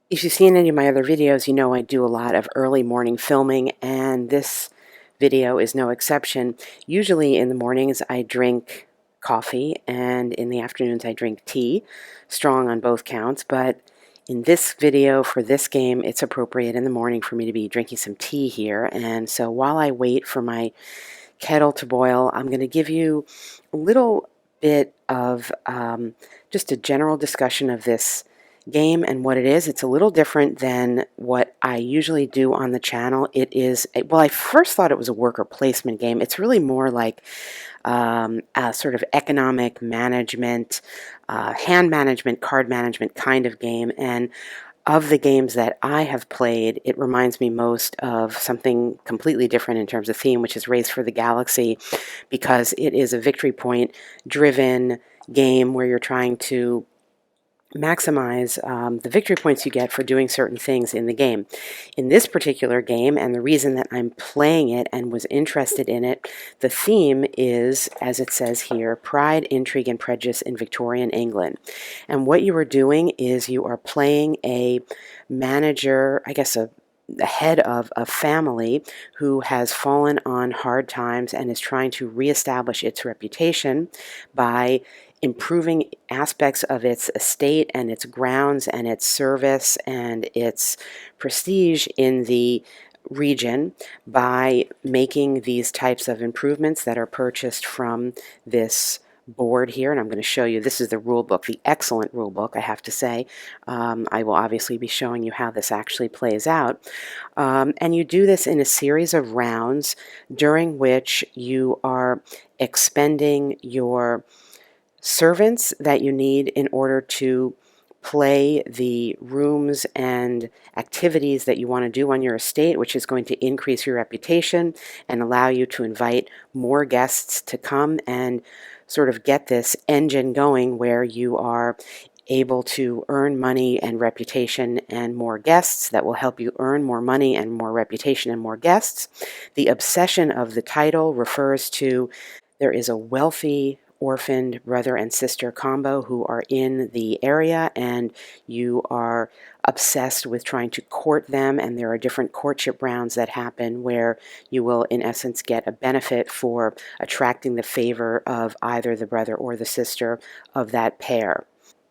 If you've seen any of my other videos, you know I do a lot of early morning filming, and this video is no exception. Usually in the mornings I drink coffee, and in the afternoons I drink tea, strong on both counts, but in this video for this game, it's appropriate in the morning for me to be drinking some tea here. And so while I wait for my kettle to boil, I'm going to give you a little bit of just a general discussion of this game and what it is. It's a little different than what I usually do on the channel. It is, well, I first thought it was a worker placement game. It's really more like a sort of economic management, hand management, card management kind of game. And of the games that I have played, it reminds me most of something completely different in terms of theme, which is Race for the Galaxy, because it is a victory point driven game where you're trying to maximize the victory points you get for doing certain things in the game. In this particular game, and the reason that I'm playing it and was interested in it, the theme is, as it says here, Pride, Intrigue, and Prejudice in Victorian England. And what you are doing is you are playing a manager, I guess the head of a family who has fallen on hard times and is trying to reestablish its reputation by improving aspects of its estate and its grounds and its service and its prestige in the region by making these types of improvements that are purchased from this board here. And I'm going to show you, this is the rule book, the excellent rule book, I have to say. I will obviously be showing you how this actually plays out. And you do this in a series of rounds during which you are expending your servants that you need in order to play the rooms and activities that you want to do on your estate, which is going to increase your reputation and allow you to invite more guests to come and sort of get this engine going where you are able to earn money and reputation and more guests that will help you earn more money and more reputation and more guests. The obsession of the title refers to there is a wealthy orphaned brother and sister combo who are in the area, and you are obsessed with trying to court them, and there are different courtship rounds that happen where you will in essence get a benefit for attracting the favor of either the brother or the sister of that pair.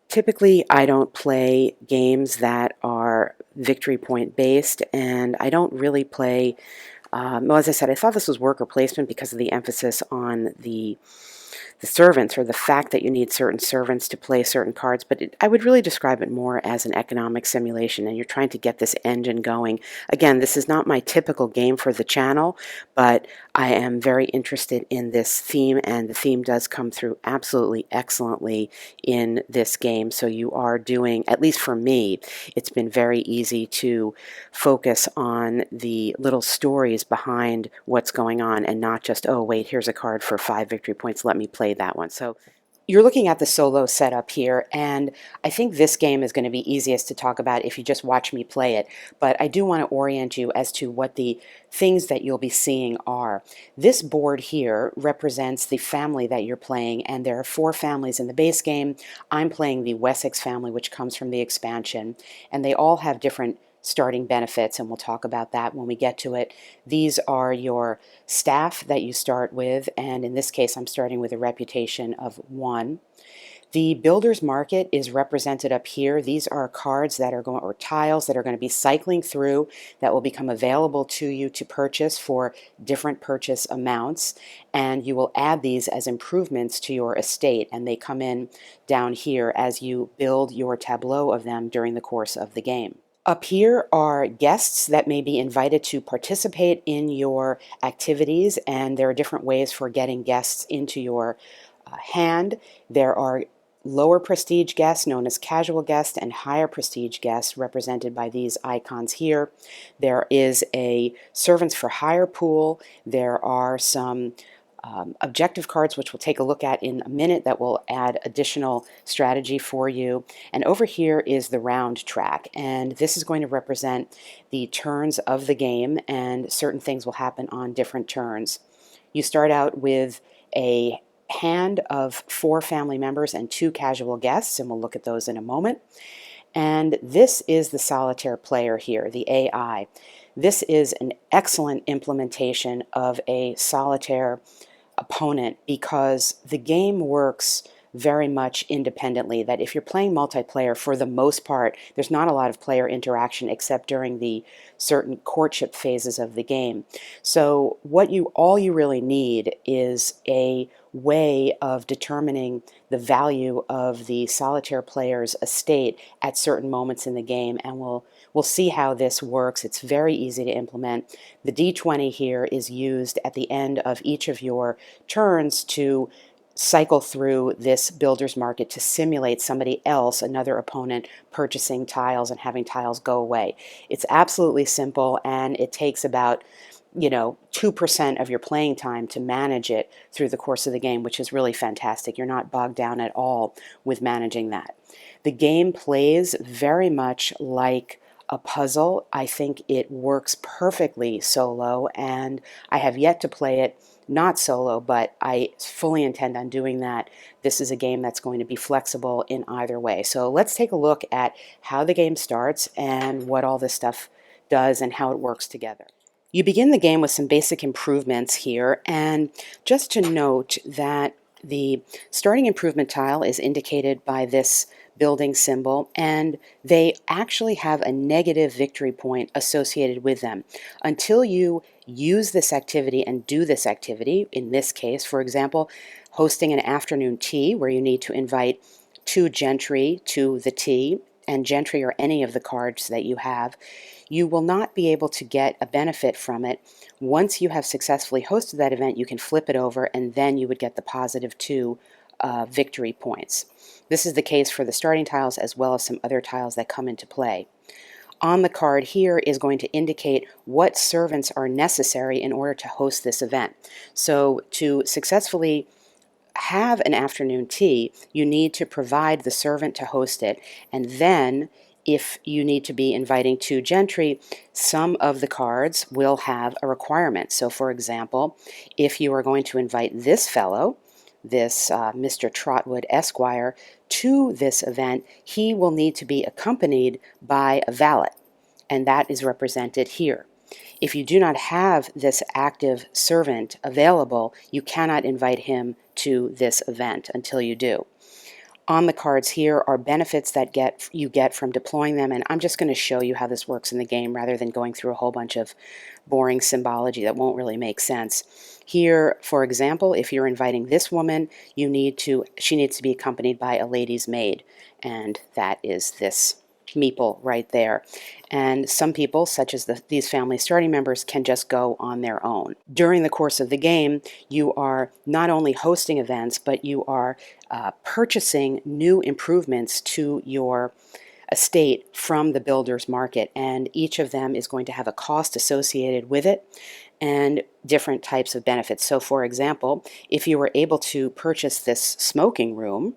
Typically, I don't play games that are victory point based, and I don't really play well, as I said, I thought this was worker placement because of the emphasis on the servants, or the fact that you need certain servants to play certain cards, but I would really describe it more as an economic simulation, and you're trying to get this engine going. Again, this is not my typical game for the channel, but I am very interested in this theme, and the theme does come through absolutely excellently in this game. So you are doing, at least for me, it's been very easy to focus on the little stories behind what's going on and not just, oh, wait, here's a card for 5 victory points, let me play that one. So you're looking at the solo setup here, and I think this game is going to be easiest to talk about if you just watch me play it, but I do want to orient you as to what the things that you'll be seeing are. This board here represents the family that you're playing, and there are 4 families in the base game. I'm playing the Wessex family, which comes from the expansion, and they all have different starting benefits, and we'll talk about that when we get to it. These are your staff that you start with, and in this case I'm starting with a reputation of 1. The builder's market is represented up here. These are cards that are going, or tiles that are going to be cycling through that will become available to you to purchase for different purchase amounts, and you will add these as improvements to your estate, and they come in down here as you build your tableau of them during the course of the game. Up here are guests that may be invited to participate in your activities, and there are different ways for getting guests into your hand. There are lower prestige guests known as casual guests and higher prestige guests represented by these icons here. There is a servants for hire pool. There are some objective cards, which we'll take a look at in a minute, that will add additional strategy for you. And over here is the round track, and this is going to represent the turns of the game, and certain things will happen on different turns. You start out with a hand of 4 family members and 2 casual guests, and we'll look at those in a moment. And this is the solitaire player here, the AI. This is an excellent implementation of a solitaire opponent because the game works very much independently, that if you're playing multiplayer, for the most part, there's not a lot of player interaction except during the certain courtship phases of the game. So all you really need is a way of determining the value of the solitaire player's estate at certain moments in the game, and we'll see how this works. It's very easy to implement. The D20 here is used at the end of each of your turns to cycle through this builder's market to simulate somebody else, another opponent, purchasing tiles and having tiles go away. It's absolutely simple, and it takes about 2% of your playing time to manage it through the course of the game, which is really fantastic. You're not bogged down at all with managing that. The game plays very much like a puzzle. I think it works perfectly solo, and I have yet to play it not solo, but I fully intend on doing that. This is a game that's going to be flexible in either way. So let's take a look at how the game starts and what all this stuff does and how it works together. You begin the game with some basic improvements here, and just to note that the starting improvement tile is indicated by this building symbol, and they actually have a negative victory point associated with them. Until you use this activity and do this activity, in this case, for example, hosting an afternoon tea where you need to invite 2 gentry to the tea, and gentry are any of the cards that you have, you will not be able to get a benefit from it. Once you have successfully hosted that event, you can flip it over, and then you would get the positive 2 victory points. This is the case for the starting tiles as well as some other tiles that come into play. On the card here is going to indicate what servants are necessary in order to host this event. So to successfully have an afternoon tea, you need to provide the servant to host it, and then if you need to be inviting 2 gentry, some of the cards will have a requirement. So for example, if you are going to invite this fellow, this Mr. Trotwood Esquire, to this event, he will need to be accompanied by a valet, and that is represented here. If you do not have this active servant available, you cannot invite him to this event until you do. On the cards here are benefits that you get from deploying them, and I'm just going to show you how this works in the game rather than going through a whole bunch of boring symbology that won't really make sense. Here, for example, if you're inviting this woman, she needs to be accompanied by a lady's maid, and that is this meeple right there. And some people, such as these family starting members, can just go on their own. During the course of the game, you are not only hosting events, but you are purchasing new improvements to your estate from the builder's market, and each of them is going to have a cost associated with it and different types of benefits. So for example, if you were able to purchase this smoking room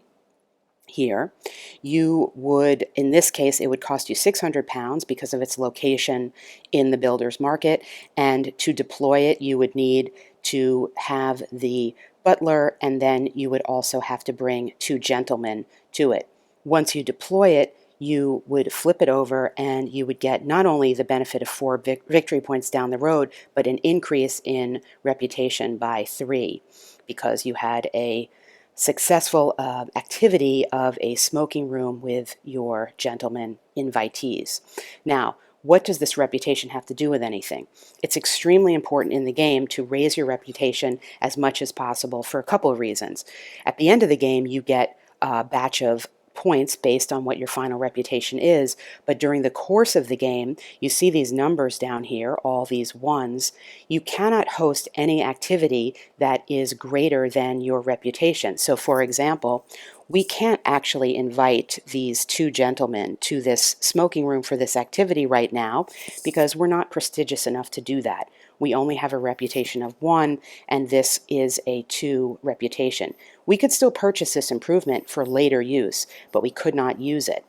here, you would, in this case, it would cost you £600 because of its location in the builder's market, and to deploy it you would need to have the butler, and then you would also have to bring 2 gentlemen to it. Once you deploy it, you would flip it over and you would get not only the benefit of 4 victory points down the road, but an increase in reputation by 3 because you had a successful activity of a smoking room with your gentlemen invitees. Now, what does this reputation have to do with anything? It's extremely important in the game to raise your reputation as much as possible for a couple of reasons. At the end of the game, you get a batch of points based on what your final reputation is, but during the course of the game, you see these numbers down here, all these ones. You cannot host any activity that is greater than your reputation. So for example, we can't actually invite these 2 gentlemen to this smoking room for this activity right now because we're not prestigious enough to do that. We only have a reputation of 1, and this is a 2 reputation. We could still purchase this improvement for later use, but we could not use it.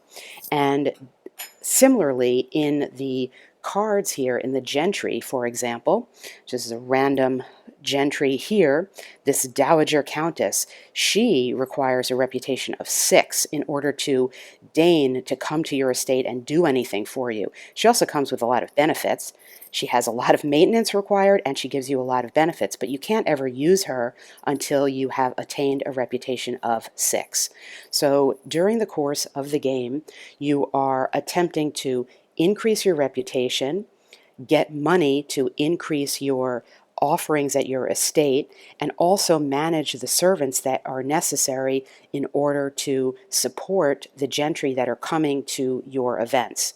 And similarly, in the cards here, in the gentry, for example, just a random gentry here, this Dowager Countess, she requires a reputation of 6 in order to deign to come to your estate and do anything for you. She also comes with a lot of benefits. She has a lot of maintenance required, and she gives you a lot of benefits, but you can't ever use her until you have attained a reputation of 6. So during the course of the game, you are attempting to increase your reputation, get money to increase your offerings at your estate, and also manage the servants that are necessary in order to support the gentry that are coming to your events.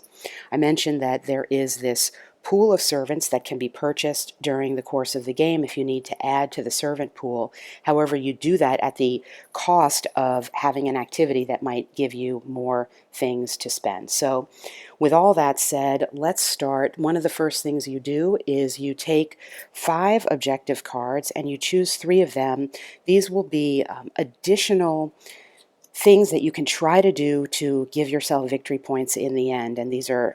I mentioned that there is this pool of servants that can be purchased during the course of the game if you need to add to the servant pool. However, you do that at the cost of having an activity that might give you more things to spend. So with all that said, let's start. One of the first things you do is you take 5 objective cards and you choose 3 of them. These will be additional things that you can try to do to give yourself victory points in the end. And these are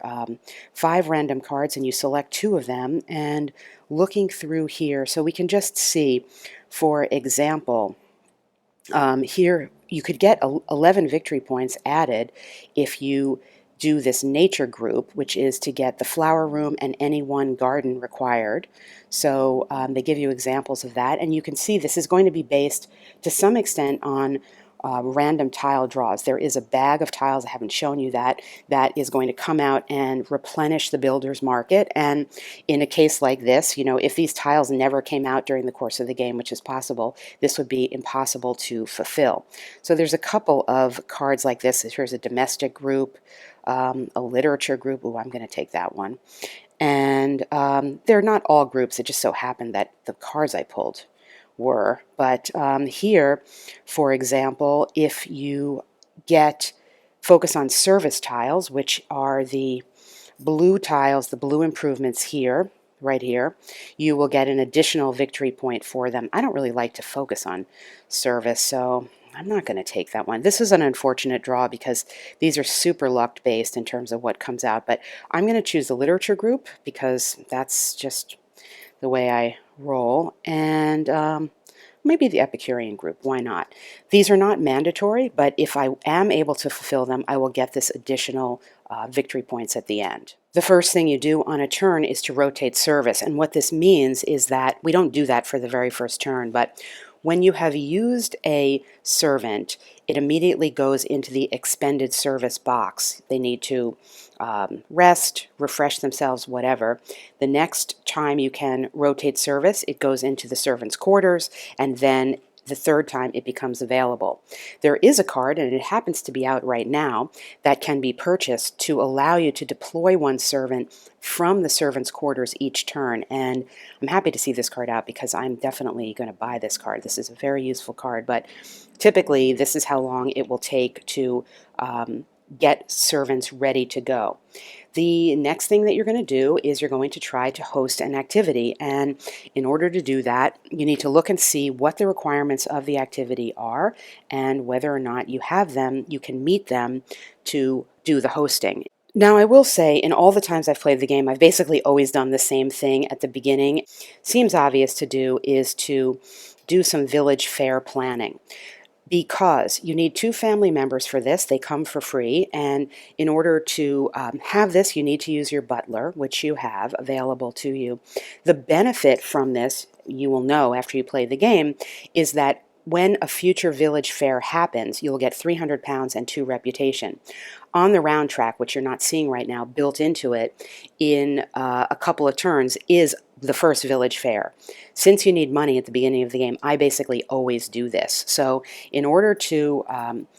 5 random cards, and you select 2 of them. And looking through here, so we can just see, for example, here you could get 11 victory points added if you do this nature group, which is to get the flower room and any one garden required. So they give you examples of that, and you can see this is going to be based to some extent on random tile draws. There is a bag of tiles, I haven't shown you that, that is going to come out and replenish the builder's market. And in a case like this, you know, if these tiles never came out during the course of the game, which is possible, this would be impossible to fulfill. So there's a couple of cards like this. Here's a domestic group, a literature group. Ooh, I'm going to take that one. And they're not all groups. It just so happened that the cards I pulled were. But here, for example, if you get focus on service tiles, which are the blue tiles, the blue improvements here, right here, you will get an additional victory point for them. I don't really like to focus on service, so I'm not going to take that one. This is an unfortunate draw because these are super luck based in terms of what comes out, but I'm going to choose the literature group because that's just the way I roll, and maybe the Epicurean group, why not? These are not mandatory, but if I am able to fulfill them, I will get this additional victory points at the end. The first thing you do on a turn is to rotate service, and what this means is that we don't do that for the very first turn, but when you have used a servant, it immediately goes into the expended service box. They need to rest, refresh themselves, whatever. The next time you can rotate service, it goes into the servant's quarters, and then the third time it becomes available. There is a card, and it happens to be out right now, that can be purchased to allow you to deploy one servant from the servant's quarters each turn. And I'm happy to see this card out because I'm definitely going to buy this card. This is a very useful card, but typically this is how long it will take to get servants ready to go. The next thing that you're going to do is you're going to try to host an activity, and in order to do that, you need to look and see what the requirements of the activity are and whether or not you have them, you can meet them to do the hosting. Now, I will say, in all the times I've played the game, I've basically always done the same thing at the beginning. Seems obvious to do is to do some village fair planning, because you need 2 family members for this. They come for free, and in order to have this, you need to use your butler, which you have available to you. The benefit from this, you will know after you play the game, is that when a future village fair happens, you'll get 300 pounds and 2 reputation. On the round track, which you're not seeing right now, built into it in a couple of turns is the first village fair. Since you need money at the beginning of the game, I basically always do this. So in order to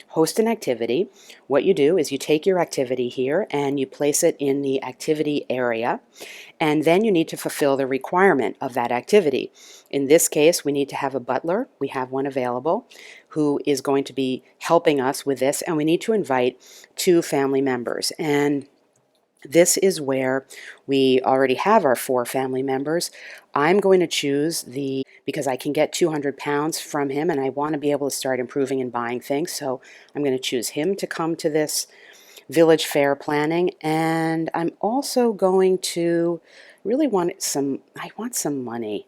host an activity, what you do is you take your activity here and you place it in the activity area, and then you need to fulfill the requirement of that activity. In this case, we need to have a butler. We have one available who is going to be helping us with this, and we need to invite 2 family members. And this is where we already have our 4 family members. I'm going to choose because I can get 200 pounds from him, and I want to be able to start improving and buying things, so I'm going to choose him to come to this village fair planning. And I'm also going to I want some money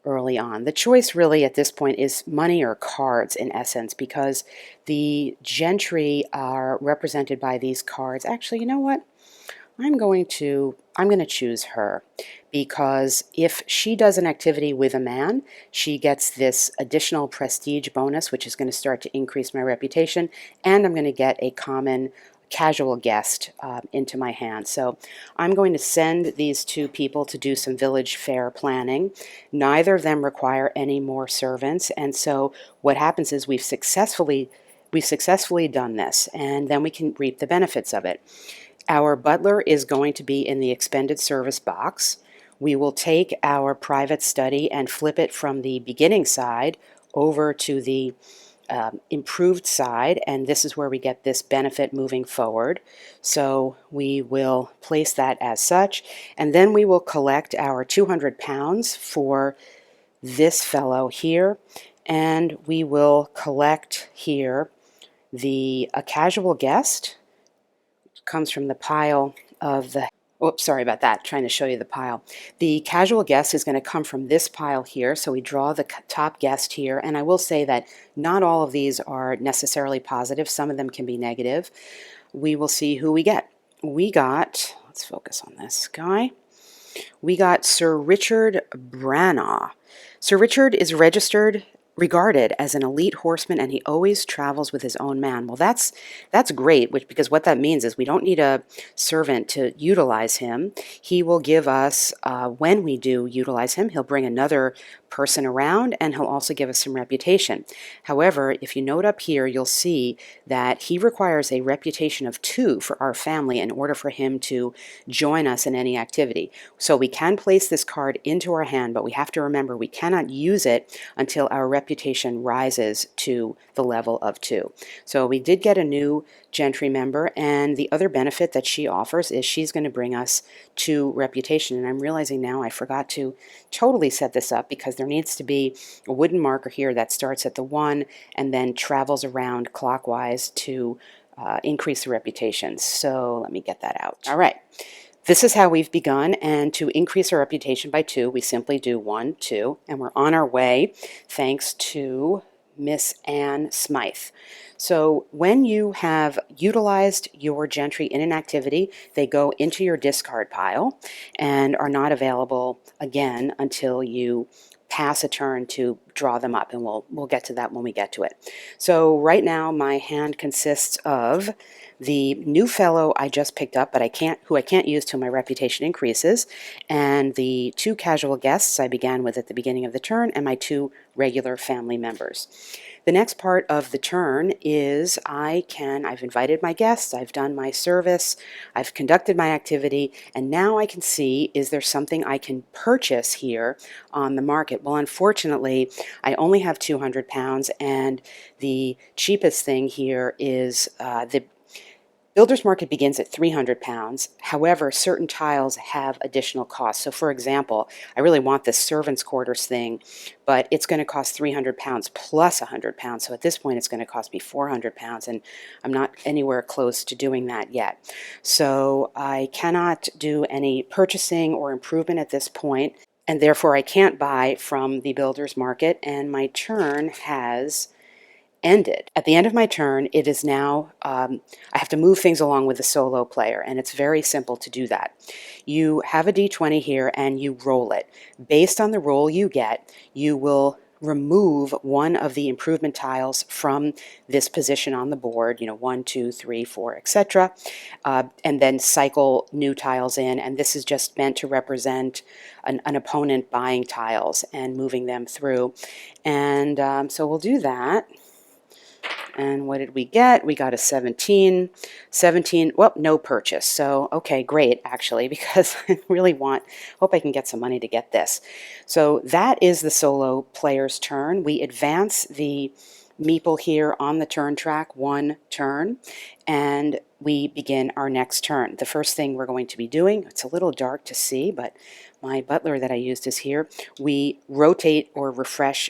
early on. The choice really at this point is money or cards in essence, because the gentry are represented by these cards. Actually, you know what? I'm going to choose her, because if she does an activity with a man, she gets this additional prestige bonus, which is going to start to increase my reputation, and I'm going to get a common casual guest into my hand. So I'm going to send these two people to do some village fair planning. Neither of them require any more servants, and so what happens is we've successfully done this, and then we can reap the benefits of it. Our butler is going to be in the expended service box. We will take our private study and flip it from the beginning side over to the improved side, and this is where we get this benefit moving forward. So we will place that as such, and then we will collect our 200 pounds for this fellow here, and we will collect here a casual guest comes from the pile of the, oops, sorry about that, trying to show you the pile. The casual guest is going to come from this pile here, so we draw the top guest here, and I will say that not all of these are necessarily positive. Some of them can be negative. We will see who we get. We got, let's focus on this guy. We got Sir Richard Branagh. Sir Richard is regarded as an elite horseman, and he always travels with his own man. Well, that's great, because what that means is we don't need a servant to utilize him. He will give us, when we do utilize him, he'll bring another person around, and he'll also give us some reputation. However, if you note up here, you'll see that he requires a reputation of 2 for our family in order for him to join us in any activity. So we can place this card into our hand, but we have to remember we cannot use it until our reputation rises to the level of 2. So we did get a new gentry member, and the other benefit that she offers is she's going to bring us 2 reputation. And I'm realizing now I forgot to totally set this up, because there needs to be a wooden marker here that starts at the 1 and then travels around clockwise to increase the reputation. So let me get that out. All right. This is how we've begun, and to increase our reputation by 2, we simply do 1, 2, and we're on our way thanks to Miss Anne Smythe. So when you have utilized your gentry in an activity, they go into your discard pile and are not available again until you pass a turn to draw them up, and we'll get to that when we get to it. So right now my hand consists of the new fellow I just picked up, but who I can't use till my reputation increases, and the 2 casual guests I began with at the beginning of the turn, and my 2 regular family members. The next part of the turn is I've invited my guests, I've done my service, I've conducted my activity, and now I can see, is there something I can purchase here on the market? Well, unfortunately, I only have 200 pounds, and the cheapest thing here is the builder's market begins at 300 pounds. However, certain tiles have additional costs. So for example, I really want this servants' quarters thing, but it's going to cost 300 pounds plus 100 pounds. So at this point, it's going to cost me 400 pounds, and I'm not anywhere close to doing that yet. So I cannot do any purchasing or improvement at this point, and therefore I can't buy from the builder's market, and my turn has ended. At the end of my turn, it is now, I have to move things along with the solo player, and it's very simple to do that. You have a d20 here, and you roll it. Based on the roll you get, you will remove one of the improvement tiles from this position on the board, 1, 2, 3, 4, etc., and then cycle new tiles in, and this is just meant to represent an opponent buying tiles and moving them through. And so we'll do that. And what did we get? We got a 17. 17, well, no purchase. So, okay, great, actually, because I really hope I can get some money to get this. So that is the solo player's turn. We advance the meeple here on the turn track 1 turn, and we begin our next turn. The first thing we're going to be doing, it's a little dark to see, but my butler that I used is here. We rotate or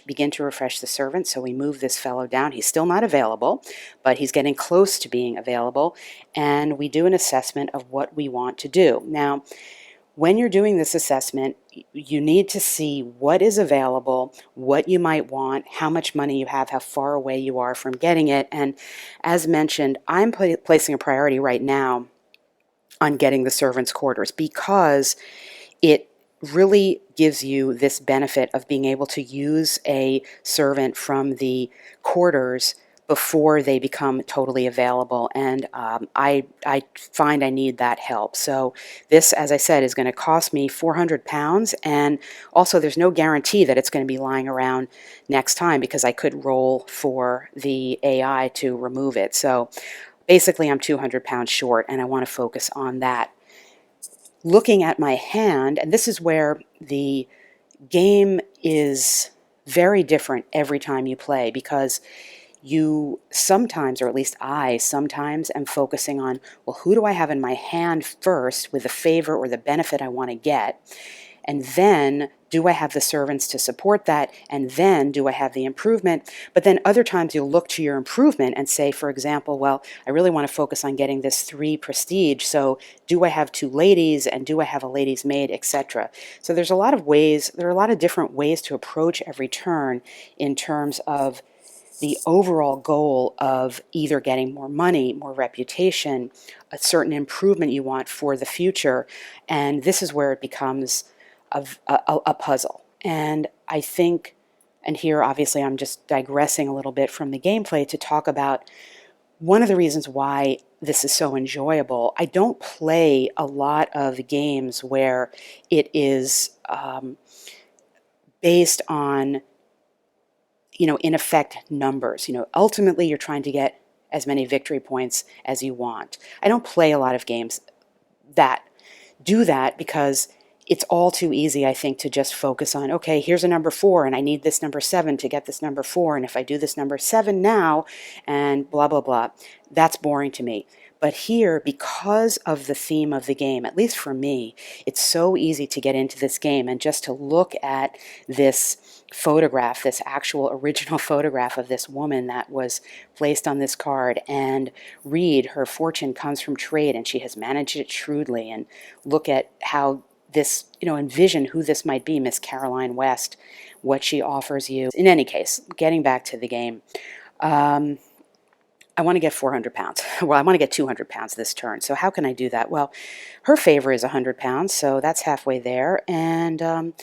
begin to refresh the servant. So we move this fellow down. He's still not available, but he's getting close to being available. And we do an assessment of what we want to do. Now, when you're doing this assessment, you need to see what is available, what you might want, how much money you have, how far away you are from getting it. And as mentioned, I'm placing a priority right now on getting the servants' quarters because it really gives you this benefit of being able to use a servant from the quarters before they become totally available. And I find I need that help. So this, as I said, is going to cost me £400. And also there's no guarantee that it's going to be lying around next time because I could roll for the AI to remove it. So basically I'm £200 short and I want to focus on that. Looking at my hand, and this is where the game is very different every time you play because you sometimes, or at least I sometimes, am focusing on, well, who do I have in my hand first with the favor or the benefit I want to get? And then do I have the servants to support that? And then do I have the improvement? But then other times you'll look to your improvement and say, for example, well, I really want to focus on getting this 3 prestige. So do I have 2 ladies and do I have a lady's maid, etc. So there's a lot of ways, there are a lot of different ways to approach every turn in terms of the overall goal of either getting more money, more reputation, a certain improvement you want for the future. And this is where it becomes a puzzle. And I think, and here obviously I'm just digressing a little bit from the gameplay to talk about one of the reasons why this is so enjoyable. I don't play a lot of games where it is based on, in effect, numbers. Ultimately you're trying to get as many victory points as you want. I don't play a lot of games that do that because it's all too easy, I think, to just focus on, okay, here's a number 4 and I need this number 7 to get this number 4. And if I do this number 7 now and blah, blah, blah, that's boring to me. But here, because of the theme of the game, at least for me, it's so easy to get into this game and just to look at this photograph, this actual original photograph of this woman that was placed on this card and read her fortune comes from trade and she has managed it shrewdly, and look at how this, envision who this might be, Miss Caroline West, what she offers you. In any case, getting back to the game, I want to get £400. Well, I want to get £200 this turn. So how can I do that? Well, her favor is £100, so that's halfway there. And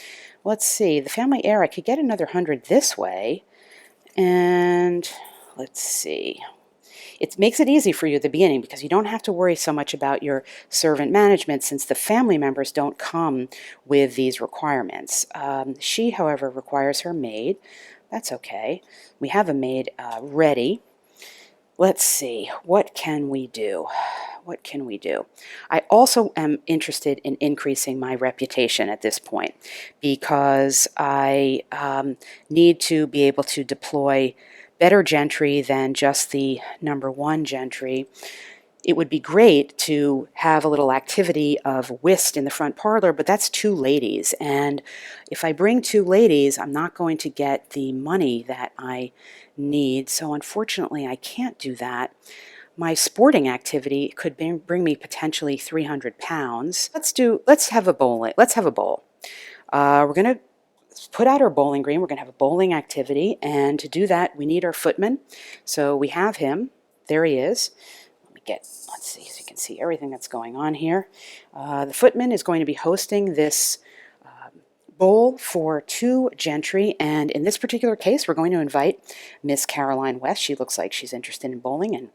let's see, the family heir, I could get another 100 this way. And let's see. It makes it easy for you at the beginning because you don't have to worry so much about your servant management since the family members don't come with these requirements. She, however, requires her maid. That's okay. We have a maid ready. Let's see, what can we do? What can we do? I also am interested in increasing my reputation at this point because I need to be able to deploy better gentry than just the number 1 gentry. It would be great to have a little activity of whist in the front parlor, but that's 2 ladies. And if I bring 2 ladies, I'm not going to get the money that I need. So unfortunately, I can't do that. My sporting activity could bring me potentially £300. Let's have a bowl. Let's have a bowl. We're going to put out our bowling green. We're going to have a bowling activity. And to do that, we need our footman. So we have him. There he is. Let's see, so you can see everything that's going on here. The footman is going to be hosting this bowl for 2 gentry, and in this particular case, we're going to invite Miss Caroline West. She looks like she's interested in bowling, and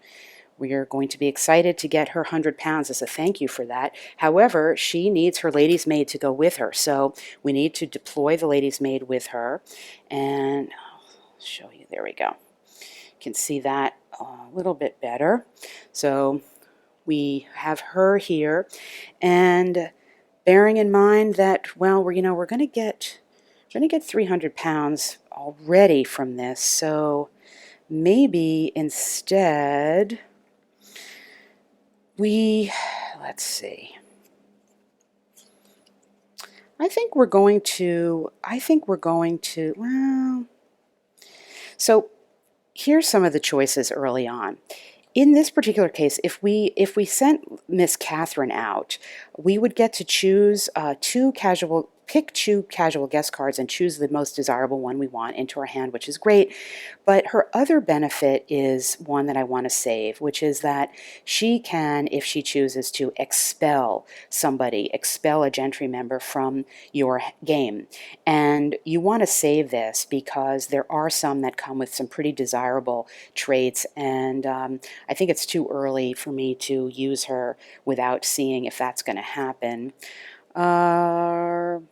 we are going to be excited to get her £100 as a thank you for that. However, she needs her lady's maid to go with her, so we need to deploy the lady's maid with her, and I'll show you. There we go. You can see that a little bit better. So we have her here, and bearing in mind that, well, we're going to get £300 already from this, so maybe instead let's see. I think we're going to, well, so here's some of the choices early on. In this particular case, if we sent Miss Catherine out, we would get to choose 2 casual pick two casual guest cards and choose the most desirable one we want into our hand, which is great. But her other benefit is one that I want to save, which is that she can, if she chooses to, expel somebody, expel a gentry member from your game. And you want to save this because there are some that come with some pretty desirable traits, and I think it's too early for me to use her without seeing if that's going to happen. I'm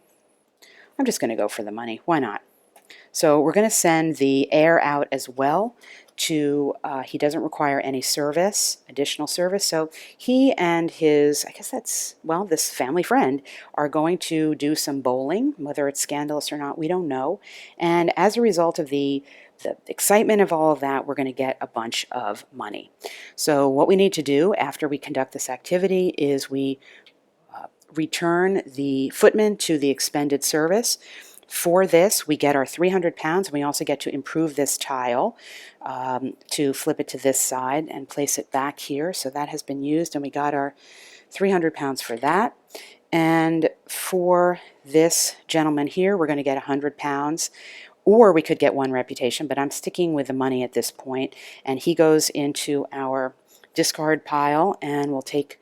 just going to go for the money. Why not? So we're going to send the heir out as well to, he doesn't require any service, additional service. So he and his, I guess that's, well, this family friend are going to do some bowling. Whether it's scandalous or not, we don't know. And as a result of the excitement of all of that, we're going to get a bunch of money. So what we need to do after we conduct this activity is we return the footman to the expended service. For this, we get our 300 pounds, and we also get to improve this tile to flip it to this side and place it back here. So that has been used, and we got our 300 pounds for that. And for this gentleman here, we're going to get 100 pounds, or we could get one reputation, but I'm sticking with the money at this point. And he goes into our discard pile, and we'll take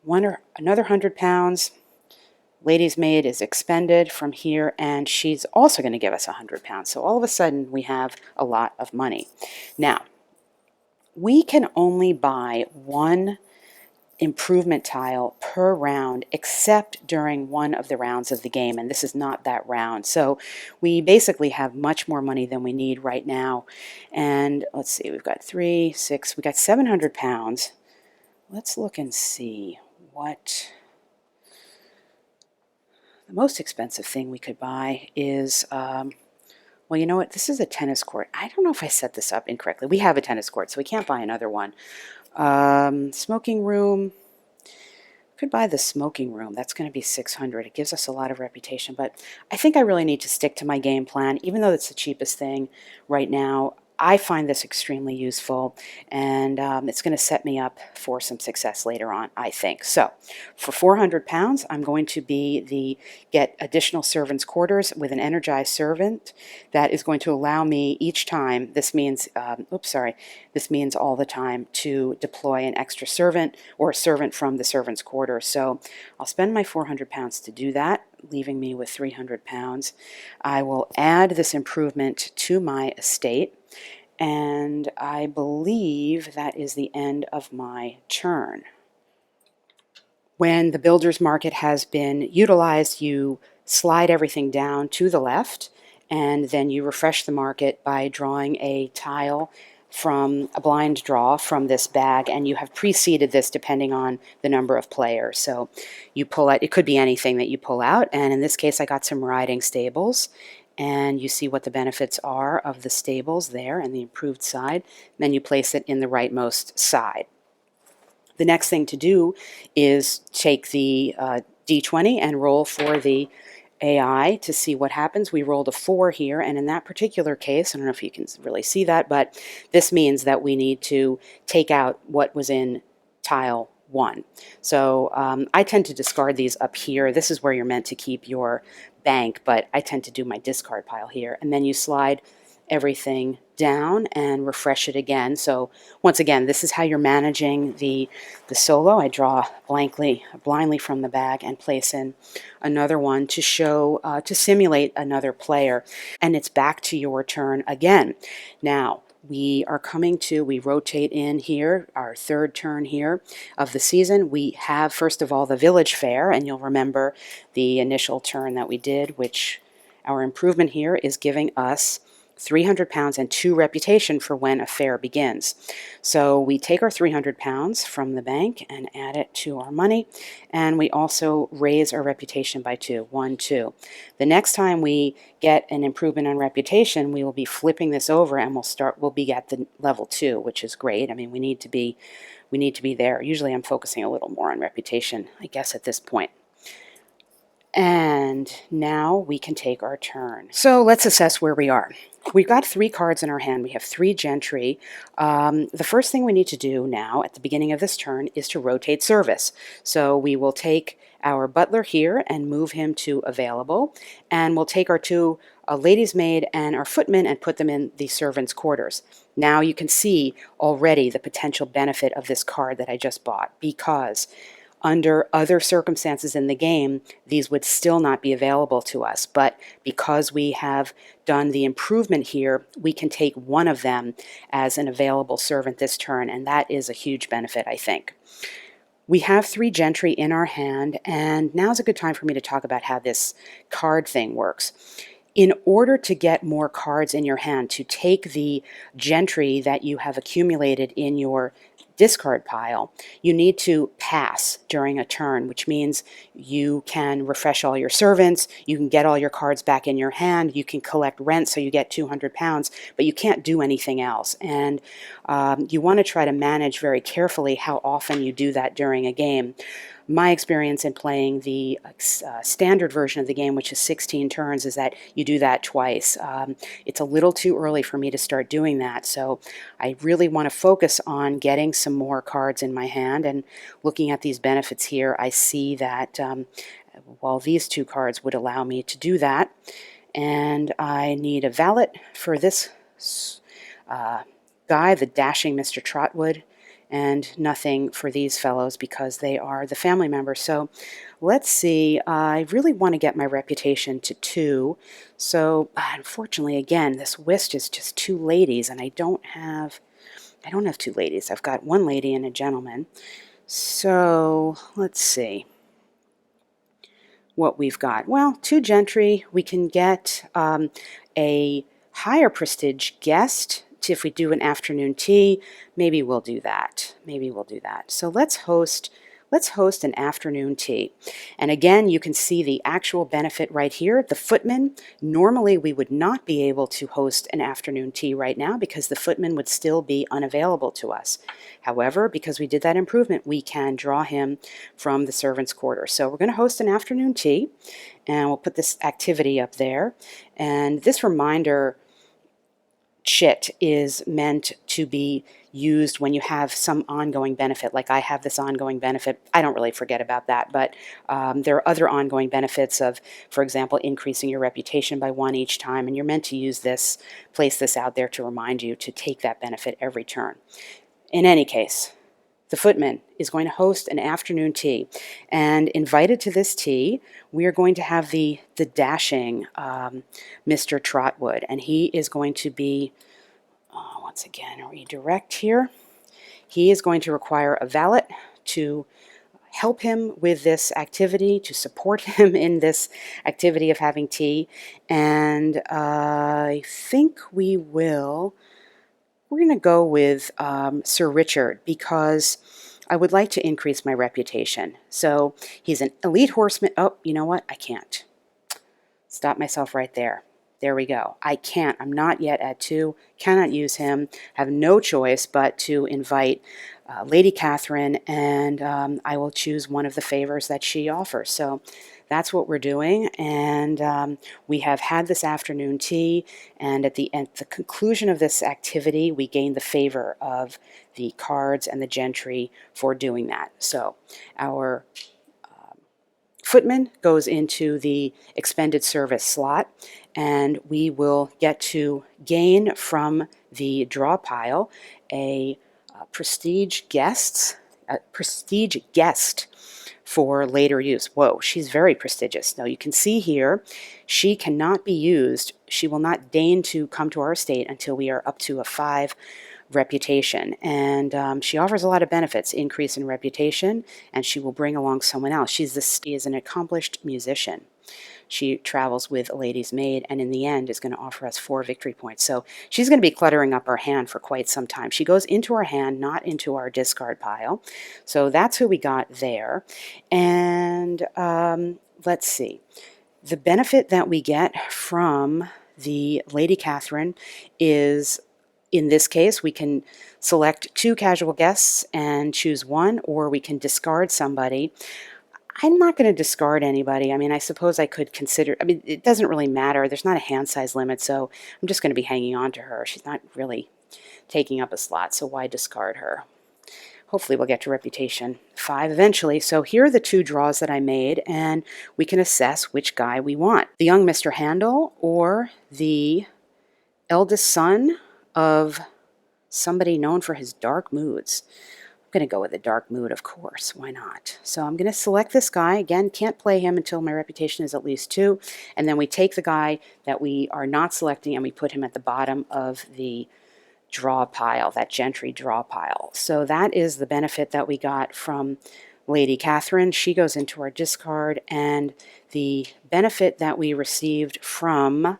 another 100 pounds. Lady's maid is expended from here, and she's also going to give us 100 pounds. So all of a sudden, we have a lot of money. Now, we can only buy one improvement tile per round, except during one of the rounds of the game, and this is not that round. So we basically have much more money than we need right now. And let's see, we've got 3, 6, we got 700 pounds. Let's look and see what the most expensive thing we could buy is, well, you know what? This is a tennis court. I don't know if I set this up incorrectly. We have a tennis court, so we can't buy another one. Smoking room. Could buy the smoking room. That's going to be 600. It gives us a lot of reputation, but I think I really need to stick to my game plan, even though it's the cheapest thing right now. I find this extremely useful, and it's going to set me up for some success later on, I think. So for 400 pounds, I'm going to get additional servants' quarters with an energized servant that is going to allow me each time, this means, this means all the time, to deploy an extra servant or a servant from the servants' quarters. So I'll spend my 400 pounds to do that, leaving me with 300 pounds. I will add this improvement to my estate, and I believe that is the end of my turn. When the builder's market has been utilized, you slide everything down to the left, and then you refresh the market by drawing a tile from a blind draw from this bag, and you have preceded this depending on the number of players. So you pull out, it could be anything that you pull out, and in this case I got some riding stables, and you see what the benefits are of the stables there and the improved side. Then you place it in the rightmost side. The next thing to do is take the D20 and roll for the AI to see what happens. We rolled a 4 here, and in that particular case, I don't know if you can really see that, but this means that we need to take out what was in tile 1. So I tend to discard these up here. This is where you're meant to keep your bank, but I tend to do my discard pile here. And then you slide everything down and refresh it again. So once again, this is how you're managing the solo. I draw blindly from the bag and place in another one to show, to simulate another player. And it's back to your turn again. Now, we rotate in here, our third turn here of the season. We have, first of all, the village fair, and you'll remember the initial turn that we did, which our improvement here is giving us 300 pounds and 2 reputation for when a fair begins. So we take our 300 pounds from the bank and add it to our money, and we also raise our reputation by 2. 1, 2. The next time we get an improvement on reputation, we will be flipping this over, and we'll be at the level 2, which is great. I mean, we need to be there. Usually I'm focusing a little more on reputation, I guess, at this point. And now we can take our turn. So let's assess where we are. We've got 3 cards in our hand. We have 3 gentry. The first thing we need to do now at the beginning of this turn is to rotate service. So we will take our butler here and move him to available, and we'll take our 2 lady's maid and our footman and put them in the servants' quarters. Now you can see already the potential benefit of this card that I just bought, because under other circumstances in the game, these would still not be available to us. But because we have done the improvement here, we can take one of them as an available servant this turn, and that is a huge benefit, I think. We have 3 gentry in our hand, and now's a good time for me to talk about how this card thing works. In order to get more cards in your hand, to take the gentry that you have accumulated in your discard pile, you need to pass during a turn, which means you can refresh all your servants, you can get all your cards back in your hand, you can collect rent so you get 200 pounds, but you can't do anything else. And you want to try to manage very carefully how often you do that during a game. My experience in playing the standard version of the game, which is 16 turns, is that you do that twice. It's a little too early for me to start doing that, so I really want to focus on getting some more cards in my hand. And looking at these benefits here, I see that well, these 2 cards would allow me to do that. And I need a valet for this guy, the dashing Mr. Trotwood, and nothing for these fellows because they are the family members. So let's see, I really want to get my reputation to 2. So unfortunately, again, this whist is just 2 ladies, and I don't have 2 ladies. I've got 1 lady and a gentleman. So let's see what we've got. Well, 2 gentry. We can get a higher prestige guest. If we do an afternoon tea, maybe we'll do that. So let's host an afternoon tea. And again, you can see the actual benefit right here. The footman, normally we would not be able to host an afternoon tea right now because the footman would still be unavailable to us. However, because we did that improvement, we can draw him from the servants' quarters. So we're going to host an afternoon tea, and we'll put this activity up there. And this reminder chit is meant to be used when you have some ongoing benefit, like I have this ongoing benefit. I don't really forget about that, but there are other ongoing benefits of, for example, increasing your reputation by 1 each time, and you're meant to use this, place this out there to remind you to take that benefit every turn. In any case, the footman is going to host an afternoon tea, and invited to this tea, we are going to have the dashing Mr. Trotwood, and he is going to be, once again, redirect here. He is going to require a valet to help him with this activity, to support him in this activity of having tea, and I think we're going to go with Sir Richard, because I would like to increase my reputation. So he's an elite horseman. Oh, you know what? I can't. Stop myself right there. There we go. I can't. I'm not yet at 2. Cannot use him. Have no choice but to invite Lady Catherine, and I will choose one of the favors that she offers. So that's what we're doing, and we have had this afternoon tea, and at the conclusion of this activity, we gain the favor of the cards and the gentry for doing that. So our footman goes into the expended service slot, and we will get to gain from the draw pile a prestige guest for later use. Whoa, she's very prestigious. Now you can see here, she cannot be used. She will not deign to come to our estate until we are up to a 5 reputation, and she offers a lot of benefits: increase in reputation, and she will bring along someone else. She is an accomplished musician. She travels with a lady's maid, and in the end is going to offer us 4 victory points. So she's going to be cluttering up our hand for quite some time. She goes into our hand, not into our discard pile. So that's who we got there. And let's see. The benefit that we get from the Lady Catherine is, in this case, we can select 2 casual guests and choose one, or we can discard somebody. I'm not going to discard anybody. I mean, I suppose I could consider, I mean, it doesn't really matter. There's not a hand size limit, so I'm just going to be hanging on to her. She's not really taking up a slot, so why discard her? Hopefully we'll get to reputation 5 eventually. So here are the 2 draws that I made, and we can assess which guy we want. The young Mr. Handel or the eldest son of somebody known for his dark moods. I'm going to go with a dark mood, of course. Why not? So I'm going to select this guy. Again, can't play him until my reputation is at least 2. And then we take the guy that we are not selecting and we put him at the bottom of the draw pile, that gentry draw pile. So that is the benefit that we got from Lady Catherine. She goes into our discard, and the benefit that we received from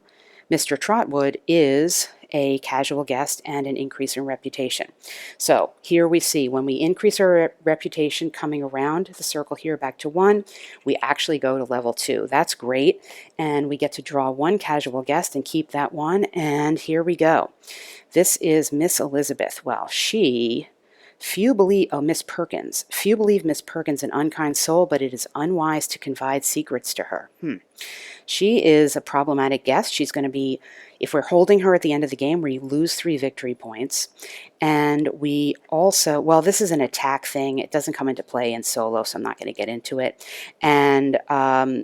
Mr. Trotwood is a casual guest and an increase in reputation. So here we see when we increase our reputation coming around the circle here back to 1, we actually go to level 2. That's great, and we get to draw 1 casual guest and keep that 1, and here we go. This is Miss Elizabeth. Well, few believe, oh, Miss Perkins. Few believe Miss Perkins an unkind soul, but it is unwise to confide secrets to her. She is a problematic guest. She's going to be, if we're holding her at the end of the game, we lose 3 victory points. And we also, well, this is an attack thing. It doesn't come into play in solo, so I'm not going to get into it. And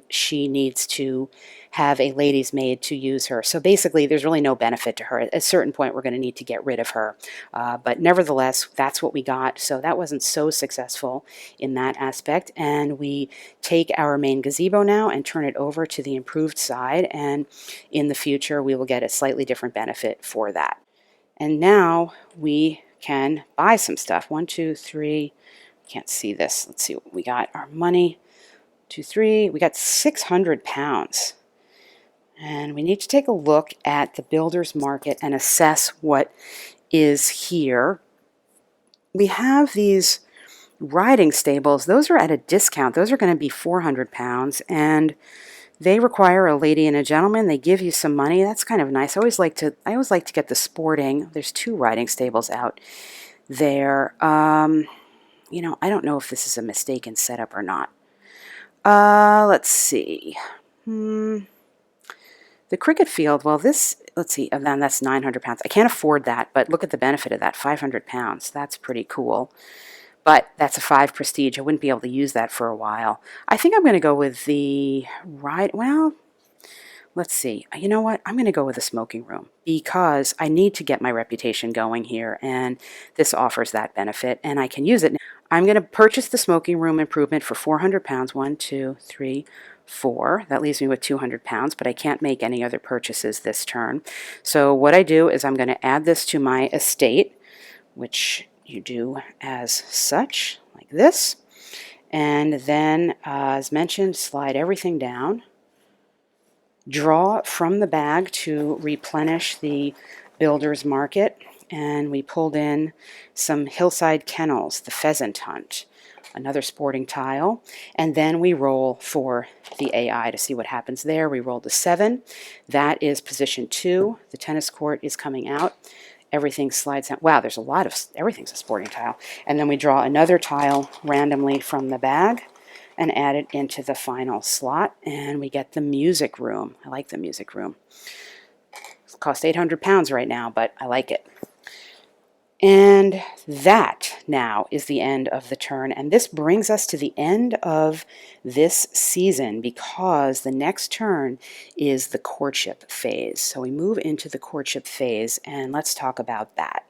she needs to have a lady's maid to use her. So basically, there's really no benefit to her. At a certain point, we're going to need to get rid of her. But nevertheless, that's what we got. So that wasn't so successful in that aspect. And we take our main gazebo now and turn it over to the improved side. And in the future, we will get a slightly different benefit for that. And now we can buy some stuff. 1, 2, 3. Can't see this. Let's see what we got. Our money. 2, 3. We got £600. And we need to take a look at the builder's market and assess what is here. We have these riding stables. Those are at a discount. Those are going to be £400, and they require a lady and a gentleman. They give you some money. That's kind of nice. I always like to get the sporting. There's 2 riding stables out there. You know, I don't know if this is a mistaken setup or not. Let's see. The cricket field, well, this, let's see, and then that's £900. I can't afford that, but look at the benefit of that, £500. That's pretty cool. But that's a 5 prestige. I wouldn't be able to use that for a while. I think I'm going to go with the ride. Well, let's see. You know what? I'm going to go with the smoking room because I need to get my reputation going here, and this offers that benefit, and I can use it. I'm going to purchase the smoking room improvement for £400. 1, 2, 3, 4. That leaves me with £200, but I can't make any other purchases this turn. So what I do is I'm going to add this to my estate, which you do as such, like this. And then, as mentioned, slide everything down. Draw from the bag to replenish the builder's market. And we pulled in some hillside kennels, the pheasant hunt, another sporting tile, and then we roll for the AI to see what happens there. We rolled a 7. That is position 2. The tennis court is coming out. Everything slides out. Wow, there's a lot of, everything's a sporting tile. And then we draw another tile randomly from the bag and add it into the final slot, and we get the music room. I like the music room. It costs £800 right now, but I like it. And that now is the end of the turn, and this brings us to the end of this season because the next turn is the courtship phase. So we move into the courtship phase, and let's talk about that.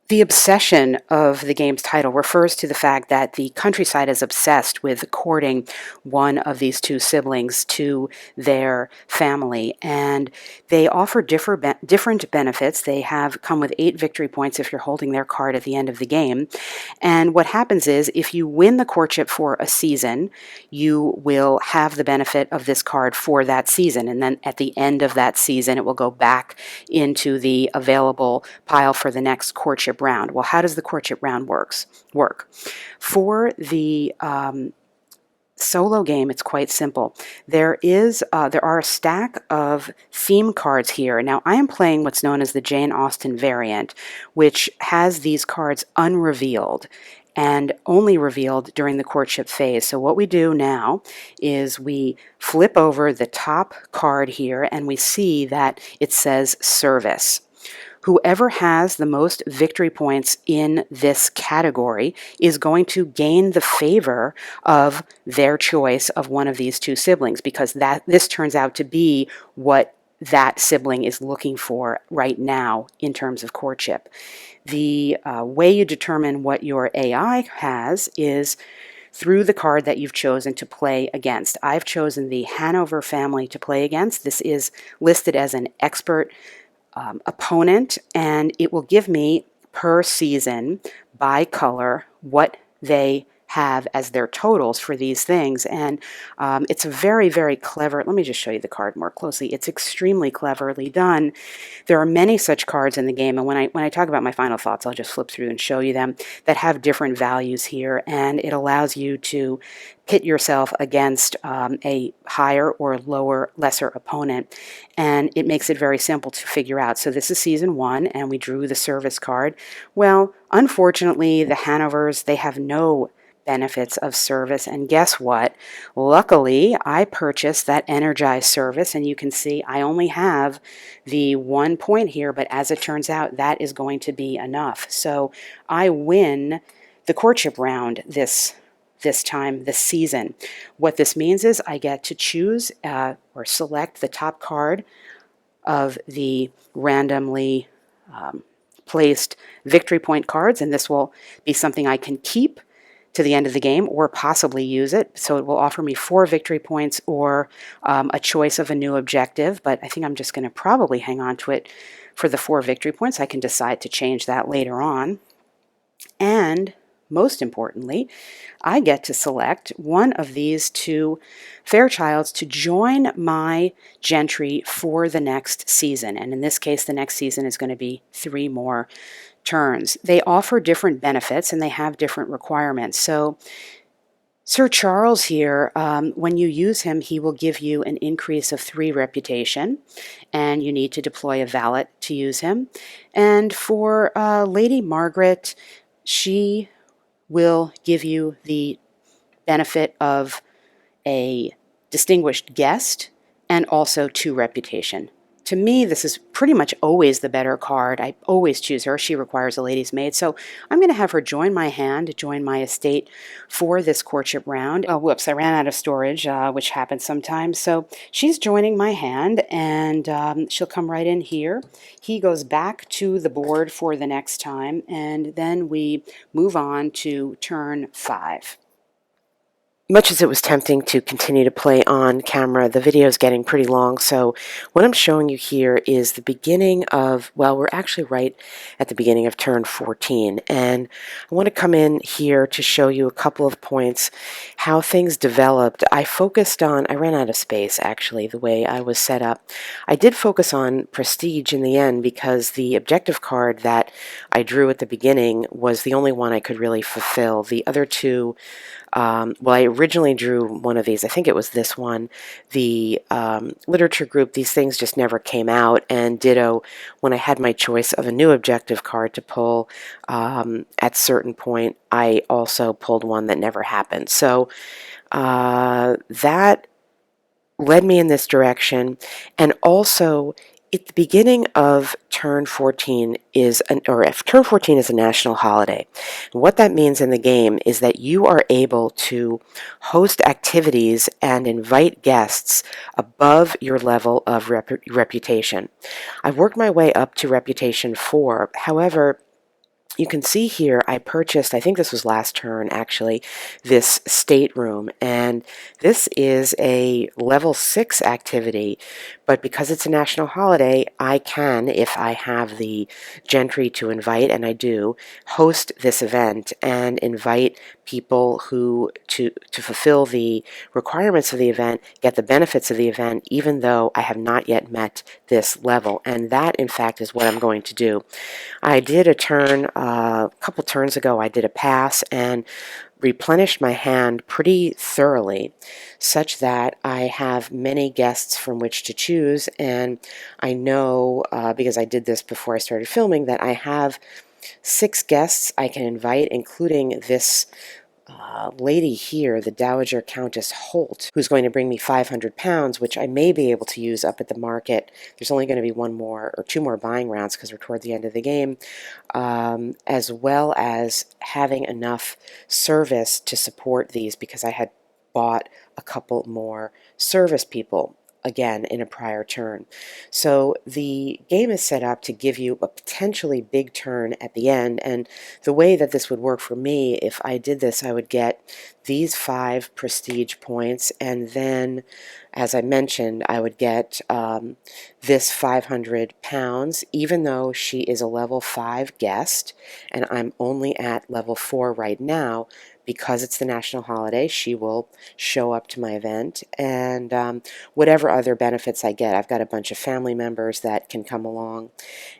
The obsession of the game's title refers to the fact that the countryside is obsessed with courting one of these 2 siblings to their family, and they offer different benefits. They have come with 8 victory points if you're holding their card at the end of the game, and what happens is if you win the courtship for a season, you will have the benefit of this card for that season, and then at the end of that season it will go back into the available pile for the next courtship round. Well, how does the courtship round work? For the solo game, it's quite simple. There are a stack of theme cards here. Now, I am playing what's known as the Jane Austen variant, which has these cards unrevealed. and only revealed during the courtship phase. So what we do now is we flip over the top card here and we see that it says service. Whoever has the most victory points in this category is going to gain the favor of their choice of one of these two siblings, because this turns out to be what that sibling is looking for right now in terms of courtship. The way you determine what your AI has is through the card that you've chosen to play against. I've chosen the Hanover family to play against. This is listed as an expert opponent, and it will give me per season by color what they have as their totals for these things. And it's a very, very clever, let me just show you the card more closely. It's extremely cleverly done. There are many such cards in the game, and when I talk about my final thoughts, I'll just flip through and show you them, that have different values here, and it allows you to pit yourself against a higher or lower, lesser opponent, and it makes it very simple to figure out. So this is season 1, and we drew the service card. Well, unfortunately, the Hanovers, they have no benefits of service, and guess what? Luckily, I purchased that energized service, and you can see I only have the 1 point here, but as it turns out, that is going to be enough. So I win the courtship round this season. What this means is I get to choose or select the top card of the randomly placed victory point cards, and this will be something I can keep to the end of the game or possibly use it. So it will offer me 4 victory points or a choice of a new objective, but I think I'm just going to probably hang on to it for the 4 victory points. I can decide to change that later on. And most importantly, I get to select one of these 2 Fairchilds to join my gentry for the next season. And in this case, the next season is going to be 3 more turns. They offer different benefits and they have different requirements. So Sir Charles here, when you use him, he will give you an increase of 3 reputation, and you need to deploy a valet to use him. And for Lady Margaret, she will give you the benefit of a distinguished guest and also 2 reputation. To me, this is pretty much always the better card. I always choose her. She requires a lady's maid. So I'm going to have her join my hand, join my estate for this courtship round. Oh, whoops, I ran out of storage, which happens sometimes. So she's joining my hand, and she'll come right in here. He goes back to the board for the next time, and then we move on to turn 5. Much as it was tempting to continue to play on camera, the video is getting pretty long, so what I'm showing you here is the beginning of, well, we're actually right at the beginning of turn 14, and I want to come in here to show you a couple of points, how things developed. I ran out of space, actually, the way I was set up. I did focus on prestige in the end because the objective card that I drew at the beginning was the only one I could really fulfill. The other 2, well, I originally drew one of these. I think it was this one. The literature group, these things just never came out. And ditto, when I had my choice of a new objective card to pull, at certain point, I also pulled one that never happened. So that led me in this direction. And also, at the beginning of turn 14 if turn 14 is a national holiday, what that means in the game is that you are able to host activities and invite guests above your level of reputation. I've worked my way up to reputation 4. However, you can see here I purchased, I think this was last turn actually, this stateroom, and this is a level 6 activity, but because it's a national holiday, I can, if I have the gentry to invite, and I do, host this event and invite people who, to fulfill the requirements of the event, get the benefits of the event, even though I have not yet met this level, and that in fact is what I'm going to do. I did a turn, a couple turns ago, I did a pass and replenished my hand pretty thoroughly, such that I have many guests from which to choose, and I know, because I did this before I started filming, that I have 6 guests I can invite, including this lady here, the Dowager Countess Holt, who's going to bring me 500 pounds, which I may be able to use up at the market. There's only going to be one more or two more buying rounds because we're toward the end of the game, as well as having enough service to support these because I had bought a couple more service people again in a prior turn. So the game is set up to give you a potentially big turn at the end, and the way that this would work for me, if I did this, I would get these 5 prestige points, and then, as I mentioned, I would get this 500 pounds, even though she is a level 5 guest, and I'm only at level 4 right now. Because it's the national holiday, she will show up to my event, and whatever other benefits I get. I've got a bunch of family members that can come along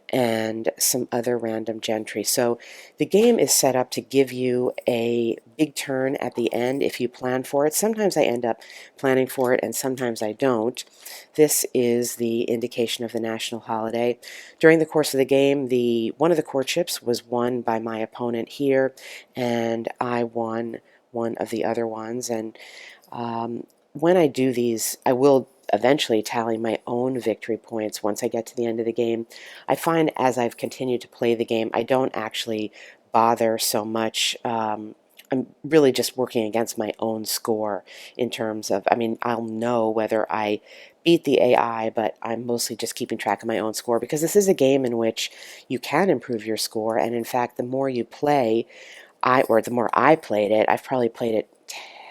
and some other random gentry. So the game is set up to give you a big turn at the end if you plan for it. Sometimes I end up planning for it and sometimes I don't. This is the indication of the national holiday. During the course of the game, one of the courtships was won by my opponent here, and I won one of the other ones. And when I do these, I will eventually tally my own victory points once I get to the end of the game. I find as I've continued to play the game, I don't actually bother so much. I'm really just working against my own score in terms of, I mean, I'll know whether I beat the AI, but I'm mostly just keeping track of my own score because this is a game in which you can improve your score, and in fact, the more you play, or the more I played it, I've probably played it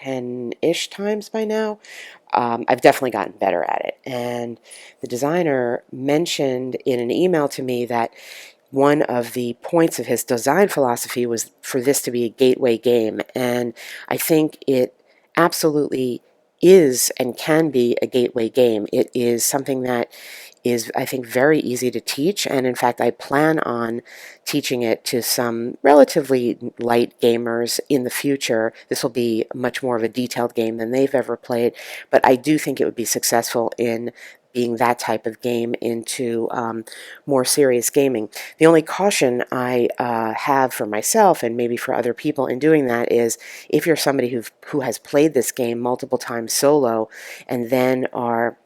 10-ish times by now. I've definitely gotten better at it. And the designer mentioned in an email to me that one of the points of his design philosophy was for this to be a gateway game. And I think it absolutely is and can be a gateway game. It is something that is, I think, very easy to teach, and in fact, I plan on teaching it to some relatively light gamers in the future. This will be much more of a detailed game than they've ever played, but I do think it would be successful in being that type of game into more serious gaming. The only caution I have for myself and maybe for other people in doing that is if you're somebody who has played this game multiple times solo and then are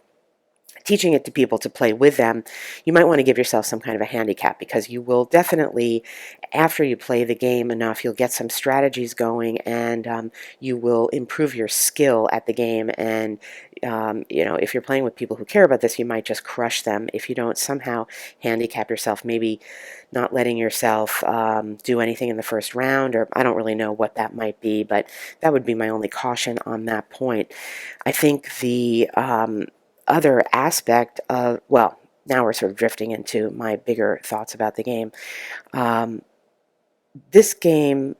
teaching it to people to play with them, you might want to give yourself some kind of a handicap because you will definitely, after you play the game enough, you'll get some strategies going, and you will improve your skill at the game. And if you're playing with people who care about this, you might just crush them if you don't somehow handicap yourself, maybe not letting yourself do anything in the first round, or I don't really know what that might be, but that would be my only caution on that point. I think the other aspect of, well, now we're sort of drifting into my bigger thoughts about the game. Um, this game,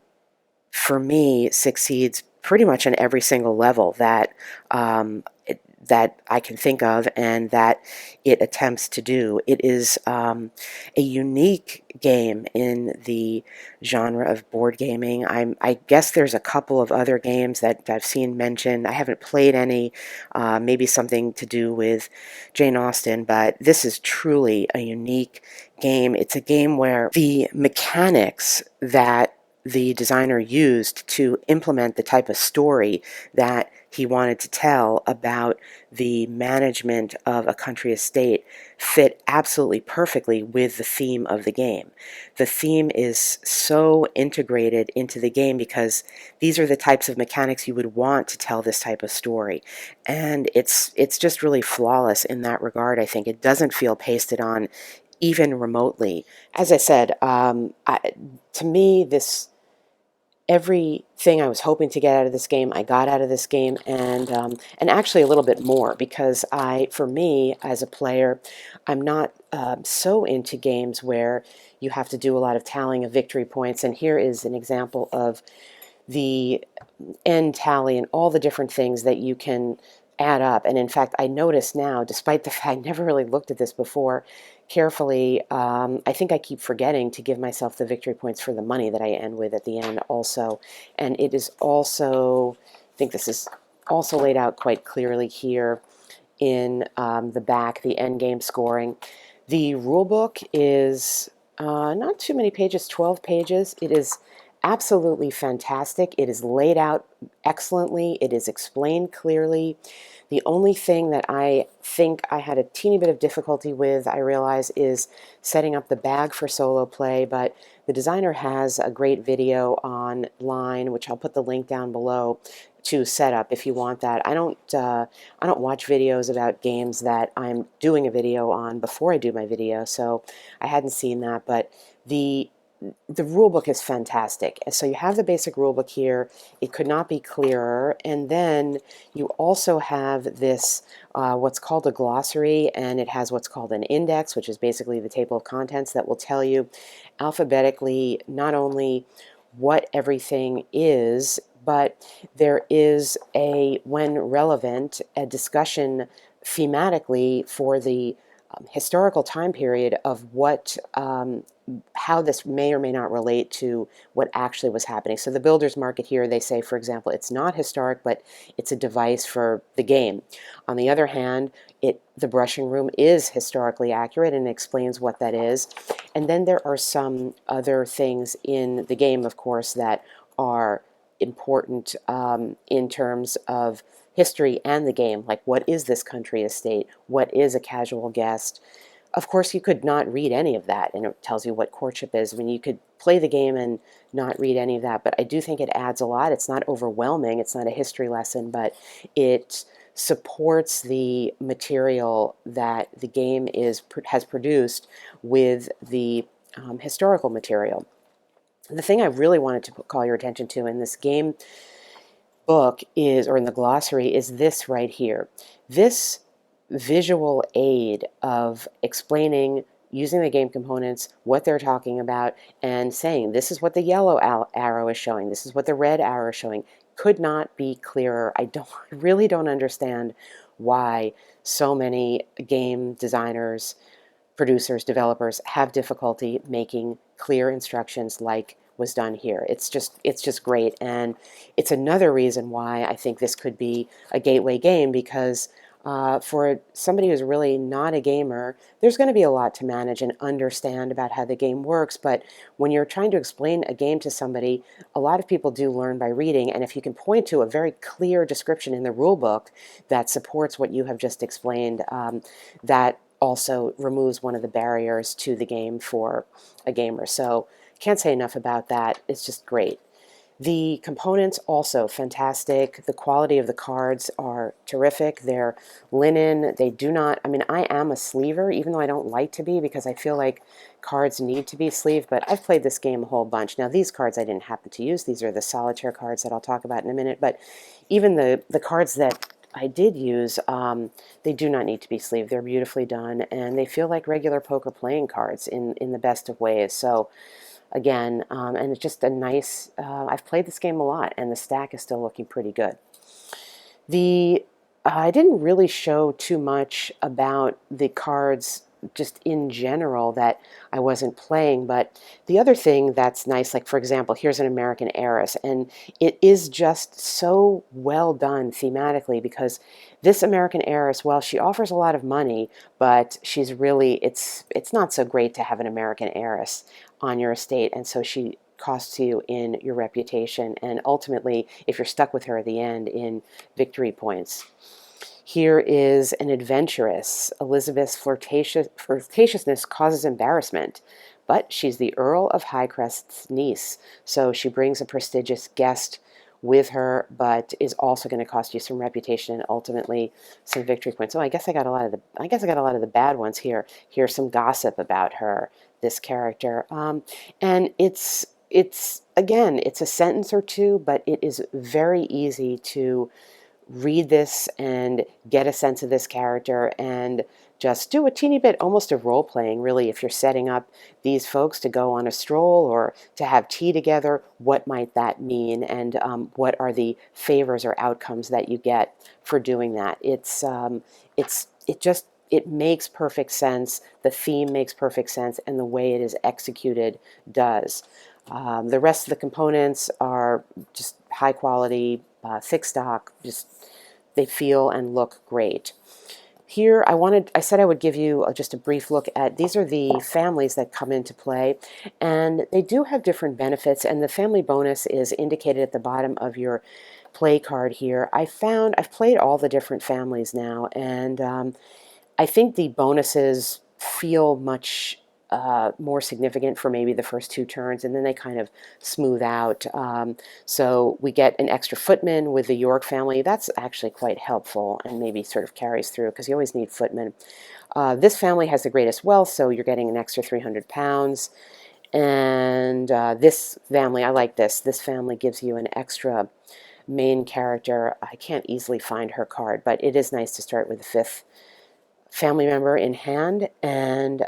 for me, succeeds pretty much on every single level that I can think of and that it attempts to do. It is a unique game in the genre of board gaming. I guess there's a couple of other games that I've seen mentioned. I haven't played any, maybe something to do with Jane Austen, but this is truly a unique game. It's a game where the mechanics that the designer used to implement the type of story that he wanted to tell about the management of a country estate fit absolutely perfectly with the theme of the game. The theme is so integrated into the game because these are the types of mechanics you would want to tell this type of story. And it's just really flawless in that regard, I think. It doesn't feel pasted on even remotely. As I said, to me, everything I was hoping to get out of this game, I got out of this game, and actually a little bit more, because for me as a player, I'm not so into games where you have to do a lot of tallying of victory points. And here is an example of the end tally and all the different things that you can add up. And in fact, I notice now, despite the fact I never really looked at this before carefully, I think I keep forgetting to give myself the victory points for the money that I end with at the end also. And it is also, I think this is also laid out quite clearly here in the back, the end game scoring. The rule book is not too many pages, 12 pages. It is absolutely fantastic. It is laid out excellently. It is explained clearly. The only thing that I think I had a teeny bit of difficulty with, I realize, is setting up the bag for solo play, but the designer has a great video online, which I'll put the link down below, to set up if you want that. I don't watch videos about games that I'm doing a video on before I do my video, so I hadn't seen that, but the the rule book is fantastic. So you have the basic rule book here. It could not be clearer. And then you also have this, what's called a glossary, and it has what's called an index, which is basically the table of contents that will tell you alphabetically not only what everything is, but there is a, when relevant, a discussion thematically for the historical time period of what how this may or may not relate to what actually was happening. So the builder's market here, they say, for example, it's not historic, but it's a device for the game. On the other hand, the brushing room is historically accurate and explains what that is. And then there are some other things in the game, of course, that are important in terms of history and the game, like what is this country estate, what is a casual guest. Of course, you could not read any of that, and it tells you what courtship is. I mean, you could play the game and not read any of that, but I do think it adds a lot. It's not overwhelming. It's not a history lesson, but it supports the material that the game has produced with the historical material. The thing I really wanted to call your attention to in this game book is, or in the glossary, is this right here. This visual aid of explaining, using the game components, what they're talking about, and saying this is what the yellow arrow is showing, this is what the red arrow is showing, could not be clearer. I really don't understand why so many game designers, producers, developers have difficulty making clear instructions like was done here. It's just great, and it's another reason why I think this could be a gateway game, because for somebody who's really not a gamer, there's going to be a lot to manage and understand about how the game works. But when you're trying to explain a game to somebody, a lot of people do learn by reading, and if you can point to a very clear description in the rule book that supports what you have just explained, that also removes one of the barriers to the game for a gamer. So can't say enough about that. It's just great. The components also fantastic. The quality of the cards are terrific. They're linen. They do not, I mean, I am a sleever, even though I don't like to be, because I feel like cards need to be sleeved, but I've played this game a whole bunch. Now, these cards I didn't happen to use. These are the solitaire cards that I'll talk about in a minute, but even the cards that I did use, they do not need to be sleeved. They're beautifully done, and they feel like regular poker playing cards in the best of ways. So again, and it's just a nice, I've played this game a lot, and the stack is still looking pretty good. I didn't really show too much about the cards just in general that I wasn't playing, but the other thing that's nice, like for example, here's an American heiress, and it is just so well done thematically, because this American heiress, well, she offers a lot of money, but she's really, it's not so great to have an American heiress on your estate, and so she costs you in your reputation, and ultimately, if you're stuck with her at the end, in victory points. Here is an adventuress. Elizabeth's flirtatiousness causes embarrassment, but she's the Earl of Highcrest's niece, so she brings a prestigious guest with her, but is also going to cost you some reputation and ultimately some victory points. Oh, I guess I got a lot of the bad ones here. Here's some gossip about her, this character, and it's again, it's a sentence or two, but it is very easy to read this and get a sense of this character and just do a teeny bit almost of role playing, really, if you're setting up these folks to go on a stroll or to have tea together. What might that mean, and what are the favors or outcomes that you get for doing that? It makes perfect sense. The theme makes perfect sense, and the way it is executed does. The rest of the components are just high quality, thick stock, just they feel and look great. Here, I said I would give you just a brief look at, these are the families that come into play, and they do have different benefits, and the family bonus is indicated at the bottom of your play card here. I've played all the different families now, and I think the bonuses feel much more significant for maybe the first two turns, and then they kind of smooth out. So we get an extra footman with the York family. That's actually quite helpful and maybe sort of carries through because you always need footmen. This family has the greatest wealth, so you're getting an extra 300 pounds. And this family, I like this. This family gives you an extra main character. I can't easily find her card, but it is nice to start with the fifth family member in hand, and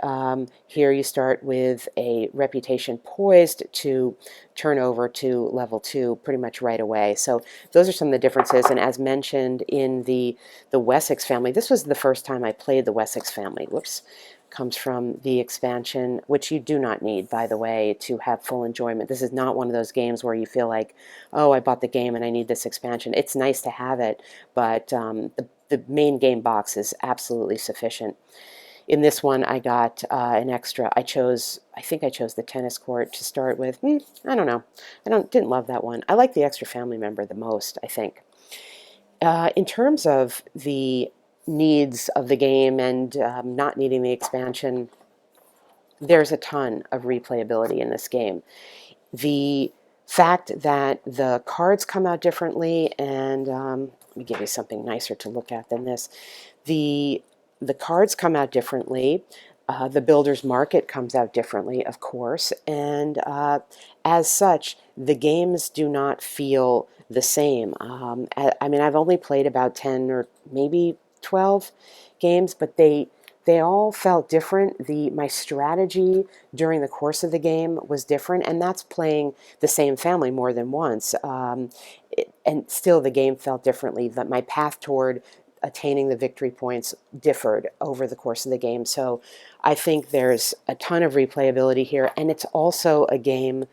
here you start with a reputation poised to turn over to level 2 pretty much right away. So those are some of the differences, and as mentioned in the Wessex family, this was the first time I played the Wessex family. Whoops. Comes from the expansion, which you do not need, by the way, to have full enjoyment. This is not one of those games where you feel like, oh, I bought the game and I need this expansion. It's nice to have it, but the main game box is absolutely sufficient. In this one, I got an extra. I think I chose the tennis court to start with. I don't know. Didn't love that one. I like the extra family member the most, I think. In terms of the needs of the game and not needing the expansion, there's a ton of replayability in this game. The fact that the cards come out differently, and let me give you something nicer to look at than this. The cards come out differently. The builder's market comes out differently, of course, and as such, the games do not feel the same. I mean, I've only played about 10 or maybe 12 games, but they all felt different. My strategy during the course of the game was different, and that's playing the same family more than once. And still, the game felt differently. That my path toward attaining the victory points differed over the course of the game. So I think there's a ton of replayability here, and it's also a game,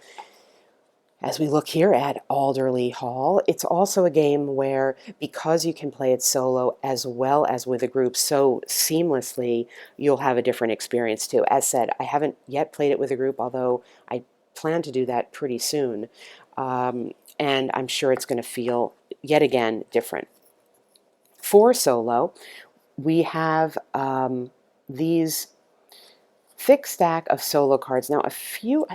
as we look here at Alderley Hall, it's also a game where, because you can play it solo as well as with a group so seamlessly, you'll have a different experience too. As said, I haven't yet played it with a group, although I plan to do that pretty soon. And I'm sure it's going to feel, yet again, different. For solo, we have these thick stack of solo cards. Now, I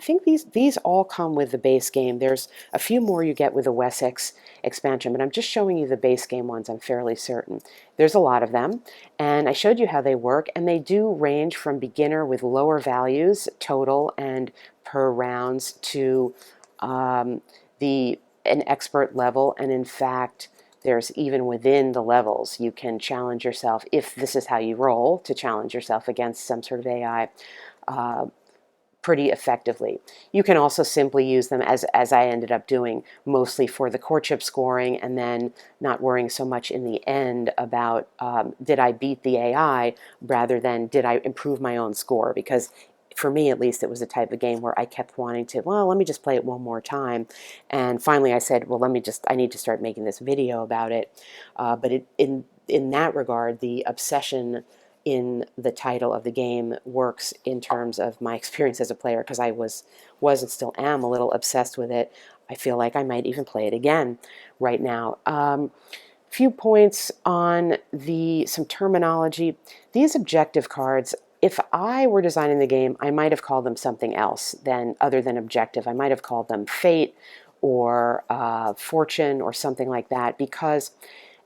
think these all come with the base game. There's a few more you get with the Wessex expansion, but I'm just showing you the base game ones, I'm fairly certain. There's a lot of them, and I showed you how they work, and they do range from beginner with lower values, total and per rounds, to an expert level, and in fact, there's even within the levels, you can challenge yourself, if this is how you roll, to challenge yourself against some sort of AI pretty effectively. You can also simply use them, as I ended up doing, mostly for the courtship scoring, and then not worrying so much in the end about did I beat the AI rather than did I improve my own score, because for me at least, it was a type of game where I kept wanting to, well, let me just play it one more time. And finally I said, well, I need to start making this video about it. But in that regard, the obsession in the title of the game works in terms of my experience as a player, because I was and still am a little obsessed with it. I feel like I might even play it again right now. Few points on some terminology. These objective cards, if I were designing the game, I might have called them something else other than objective. I might have called them fate or fortune or something like that, because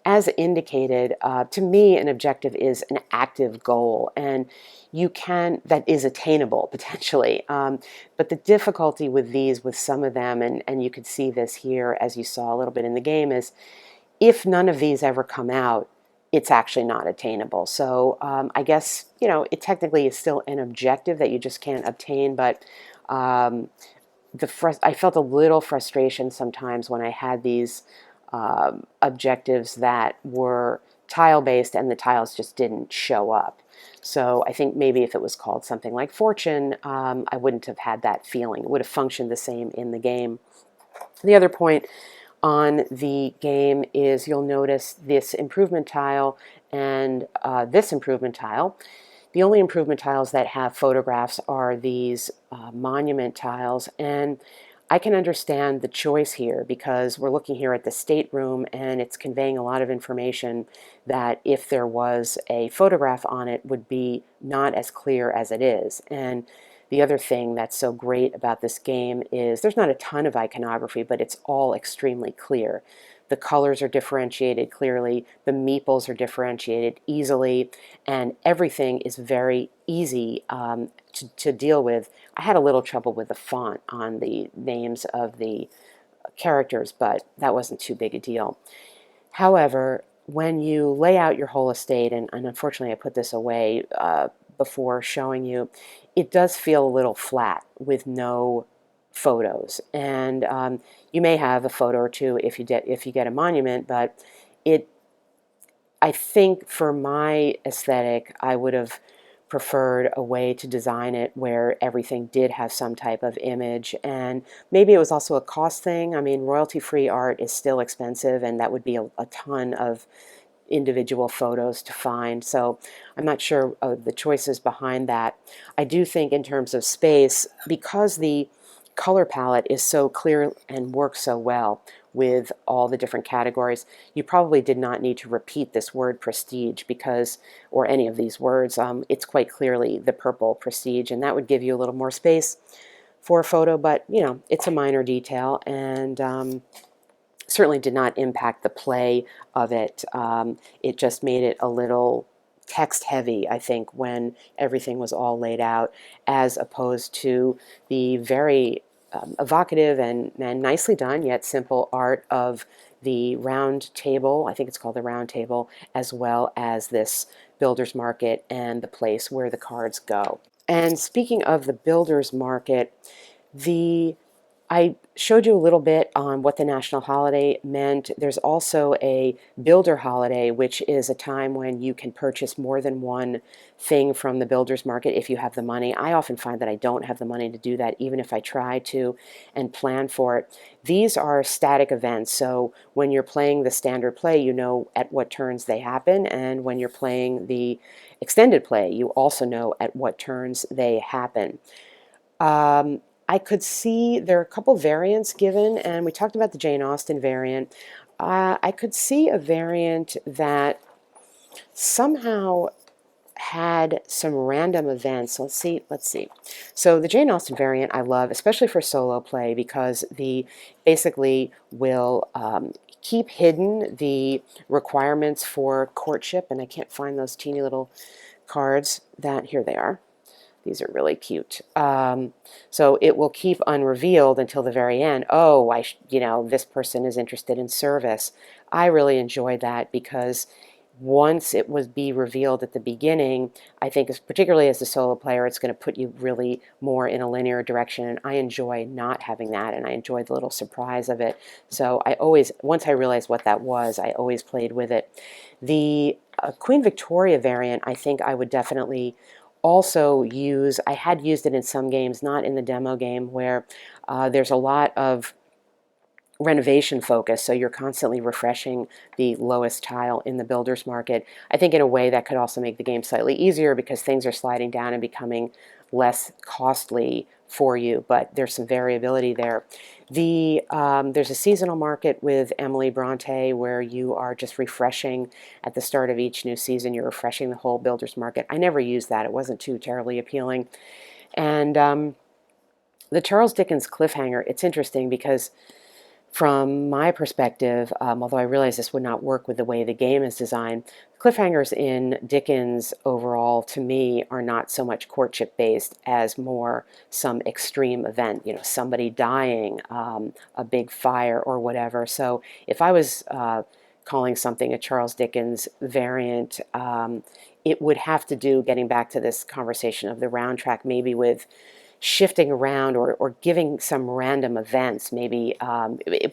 as indicated, to me, an objective is an active goal, and that is attainable potentially. But the difficulty with some of them, and you could see this here as you saw a little bit in the game, is if none of these ever come out, it's actually not attainable. So I guess, it technically is still an objective that you just can't obtain, but I felt a little frustration sometimes when I had these objectives that were tile-based and the tiles just didn't show up. So I think maybe if it was called something like fortune, I wouldn't have had that feeling. It would have functioned the same in the game. The other point on the game is you'll notice this improvement tile and this improvement tile. The only improvement tiles that have photographs are these monument tiles, and I can understand the choice here because we're looking here at the stateroom and it's conveying a lot of information that if there was a photograph on it would be not as clear as it is. And the other thing that's so great about this game is there's not a ton of iconography, but it's all extremely clear. The colors are differentiated clearly, the meeples are differentiated easily, and everything is very easy to deal with. I had a little trouble with the font on the names of the characters, but that wasn't too big a deal. However, when you lay out your whole estate, and unfortunately I put this away before showing you, it does feel a little flat with no photos. And you may have a photo or two if you get a monument, but I think for my aesthetic, I would have preferred a way to design it where everything did have some type of image. And maybe it was also a cost thing. I mean, royalty-free art is still expensive, and that would be a ton of individual photos to find. So I'm not sure of the choices behind that. I do think in terms of space, because the color palette is so clear and works so well with all the different categories, you probably did not need to repeat this word prestige because, or any of these words, it's quite clearly the purple prestige, and that would give you a little more space for a photo, but you know, it's a minor detail, and certainly did not impact the play of it. It just made it a little text heavy, I think, when everything was all laid out, as opposed to the very evocative and nicely done yet simple art of the round table. I think it's called the round table, as well as this builder's market and the place where the cards go. And speaking of the builder's market, I showed you a little bit on what the national holiday meant. There's also a builder holiday, which is a time when you can purchase more than one thing from the builder's market if you have the money. I often find that I don't have the money to do that, even if I try to and plan for it. These are static events, so when you're playing the standard play, you know at what turns they happen, and when you're playing the extended play, you also know at what turns they happen. I could see there are a couple variants given, and we talked about the Jane Austen variant. I could see a variant that somehow had some random events. Let's see. So the Jane Austen variant I love, especially for solo play, because the basically will keep hidden the requirements for courtship, and I can't find those teeny little cards that, here they are. These are really cute. So it will keep unrevealed until the very end. Oh, this person is interested in service. I really enjoyed that because once it would be revealed at the beginning, I think, particularly as a solo player, it's going to put you really more in a linear direction. And I enjoy not having that, and I enjoy the little surprise of it. So once I realized what that was, I always played with it. The Queen Victoria variant, I think I would definitely also use. I had used it in some games, not in the demo game, where there's a lot of renovation focus, so you're constantly refreshing the lowest tile in the builder's market. I think in a way that could also make the game slightly easier because things are sliding down and becoming less costly for you, but there's some variability there. There's a seasonal market with Emily Bronte where you are just refreshing at the start of each new season. You're refreshing the whole builder's market. I never used that. It wasn't too terribly appealing. And the Charles Dickens cliffhanger, it's interesting because from my perspective, although I realize this would not work with the way the game is designed, cliffhangers in Dickens overall, to me, are not so much courtship based as more some extreme event, somebody dying, a big fire or whatever. So if I was calling something a Charles Dickens variant, it would have to do, getting back to this conversation of the round track, maybe with shifting around or giving some random events. Maybe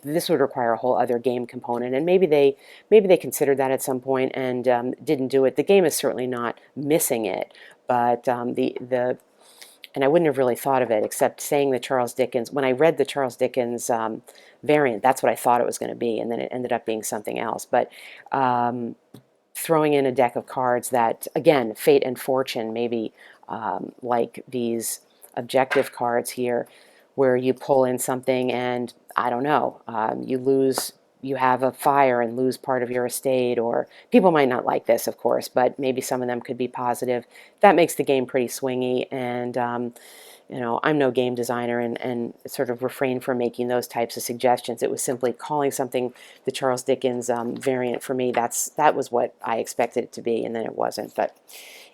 this would require a whole other game component, and maybe they considered that at some point and didn't do it. The game is certainly not missing it, but and I wouldn't have really thought of it except saying the Charles Dickens. When I read the Charles Dickens variant. That's what I thought it was going to be, and then it ended up being something else. But throwing in a deck of cards that, again, fate and fortune, maybe like these objective cards here, where you pull in something and, I don't know, you have a fire and lose part of your estate, or people might not like this, of course, but maybe some of them could be positive. That makes the game pretty swingy, and I'm no game designer, and sort of refrain from making those types of suggestions. It was simply calling something the Charles Dickens variant for me. That was what I expected it to be, and then it wasn't. But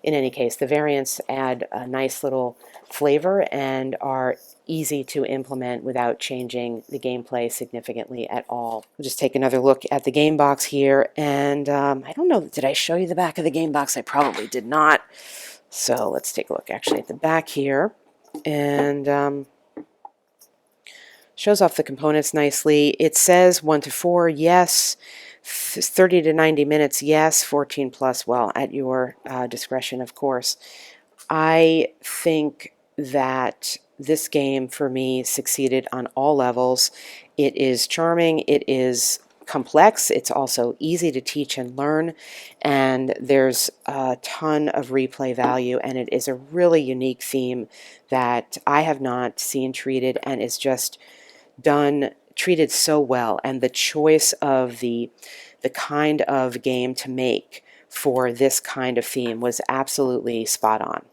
in any case, the variants add a nice little flavor and are easy to implement without changing the gameplay significantly at all. We'll just take another look at the game box here, and I don't know, did I show you the back of the game box? I probably did not. So let's take a look actually at the back here, and shows off the components nicely. It says 1 to 4, yes. 30 to 90 minutes, yes. 14 plus, well, at your discretion, of course. I think that this game, for me, succeeded on all levels. It is charming. It is complex. It's also easy to teach and learn, and there's a ton of replay value, and it is a really unique theme that I have not seen treated, and is just treated so well. And the choice of the kind of game to make for this kind of theme was absolutely spot on.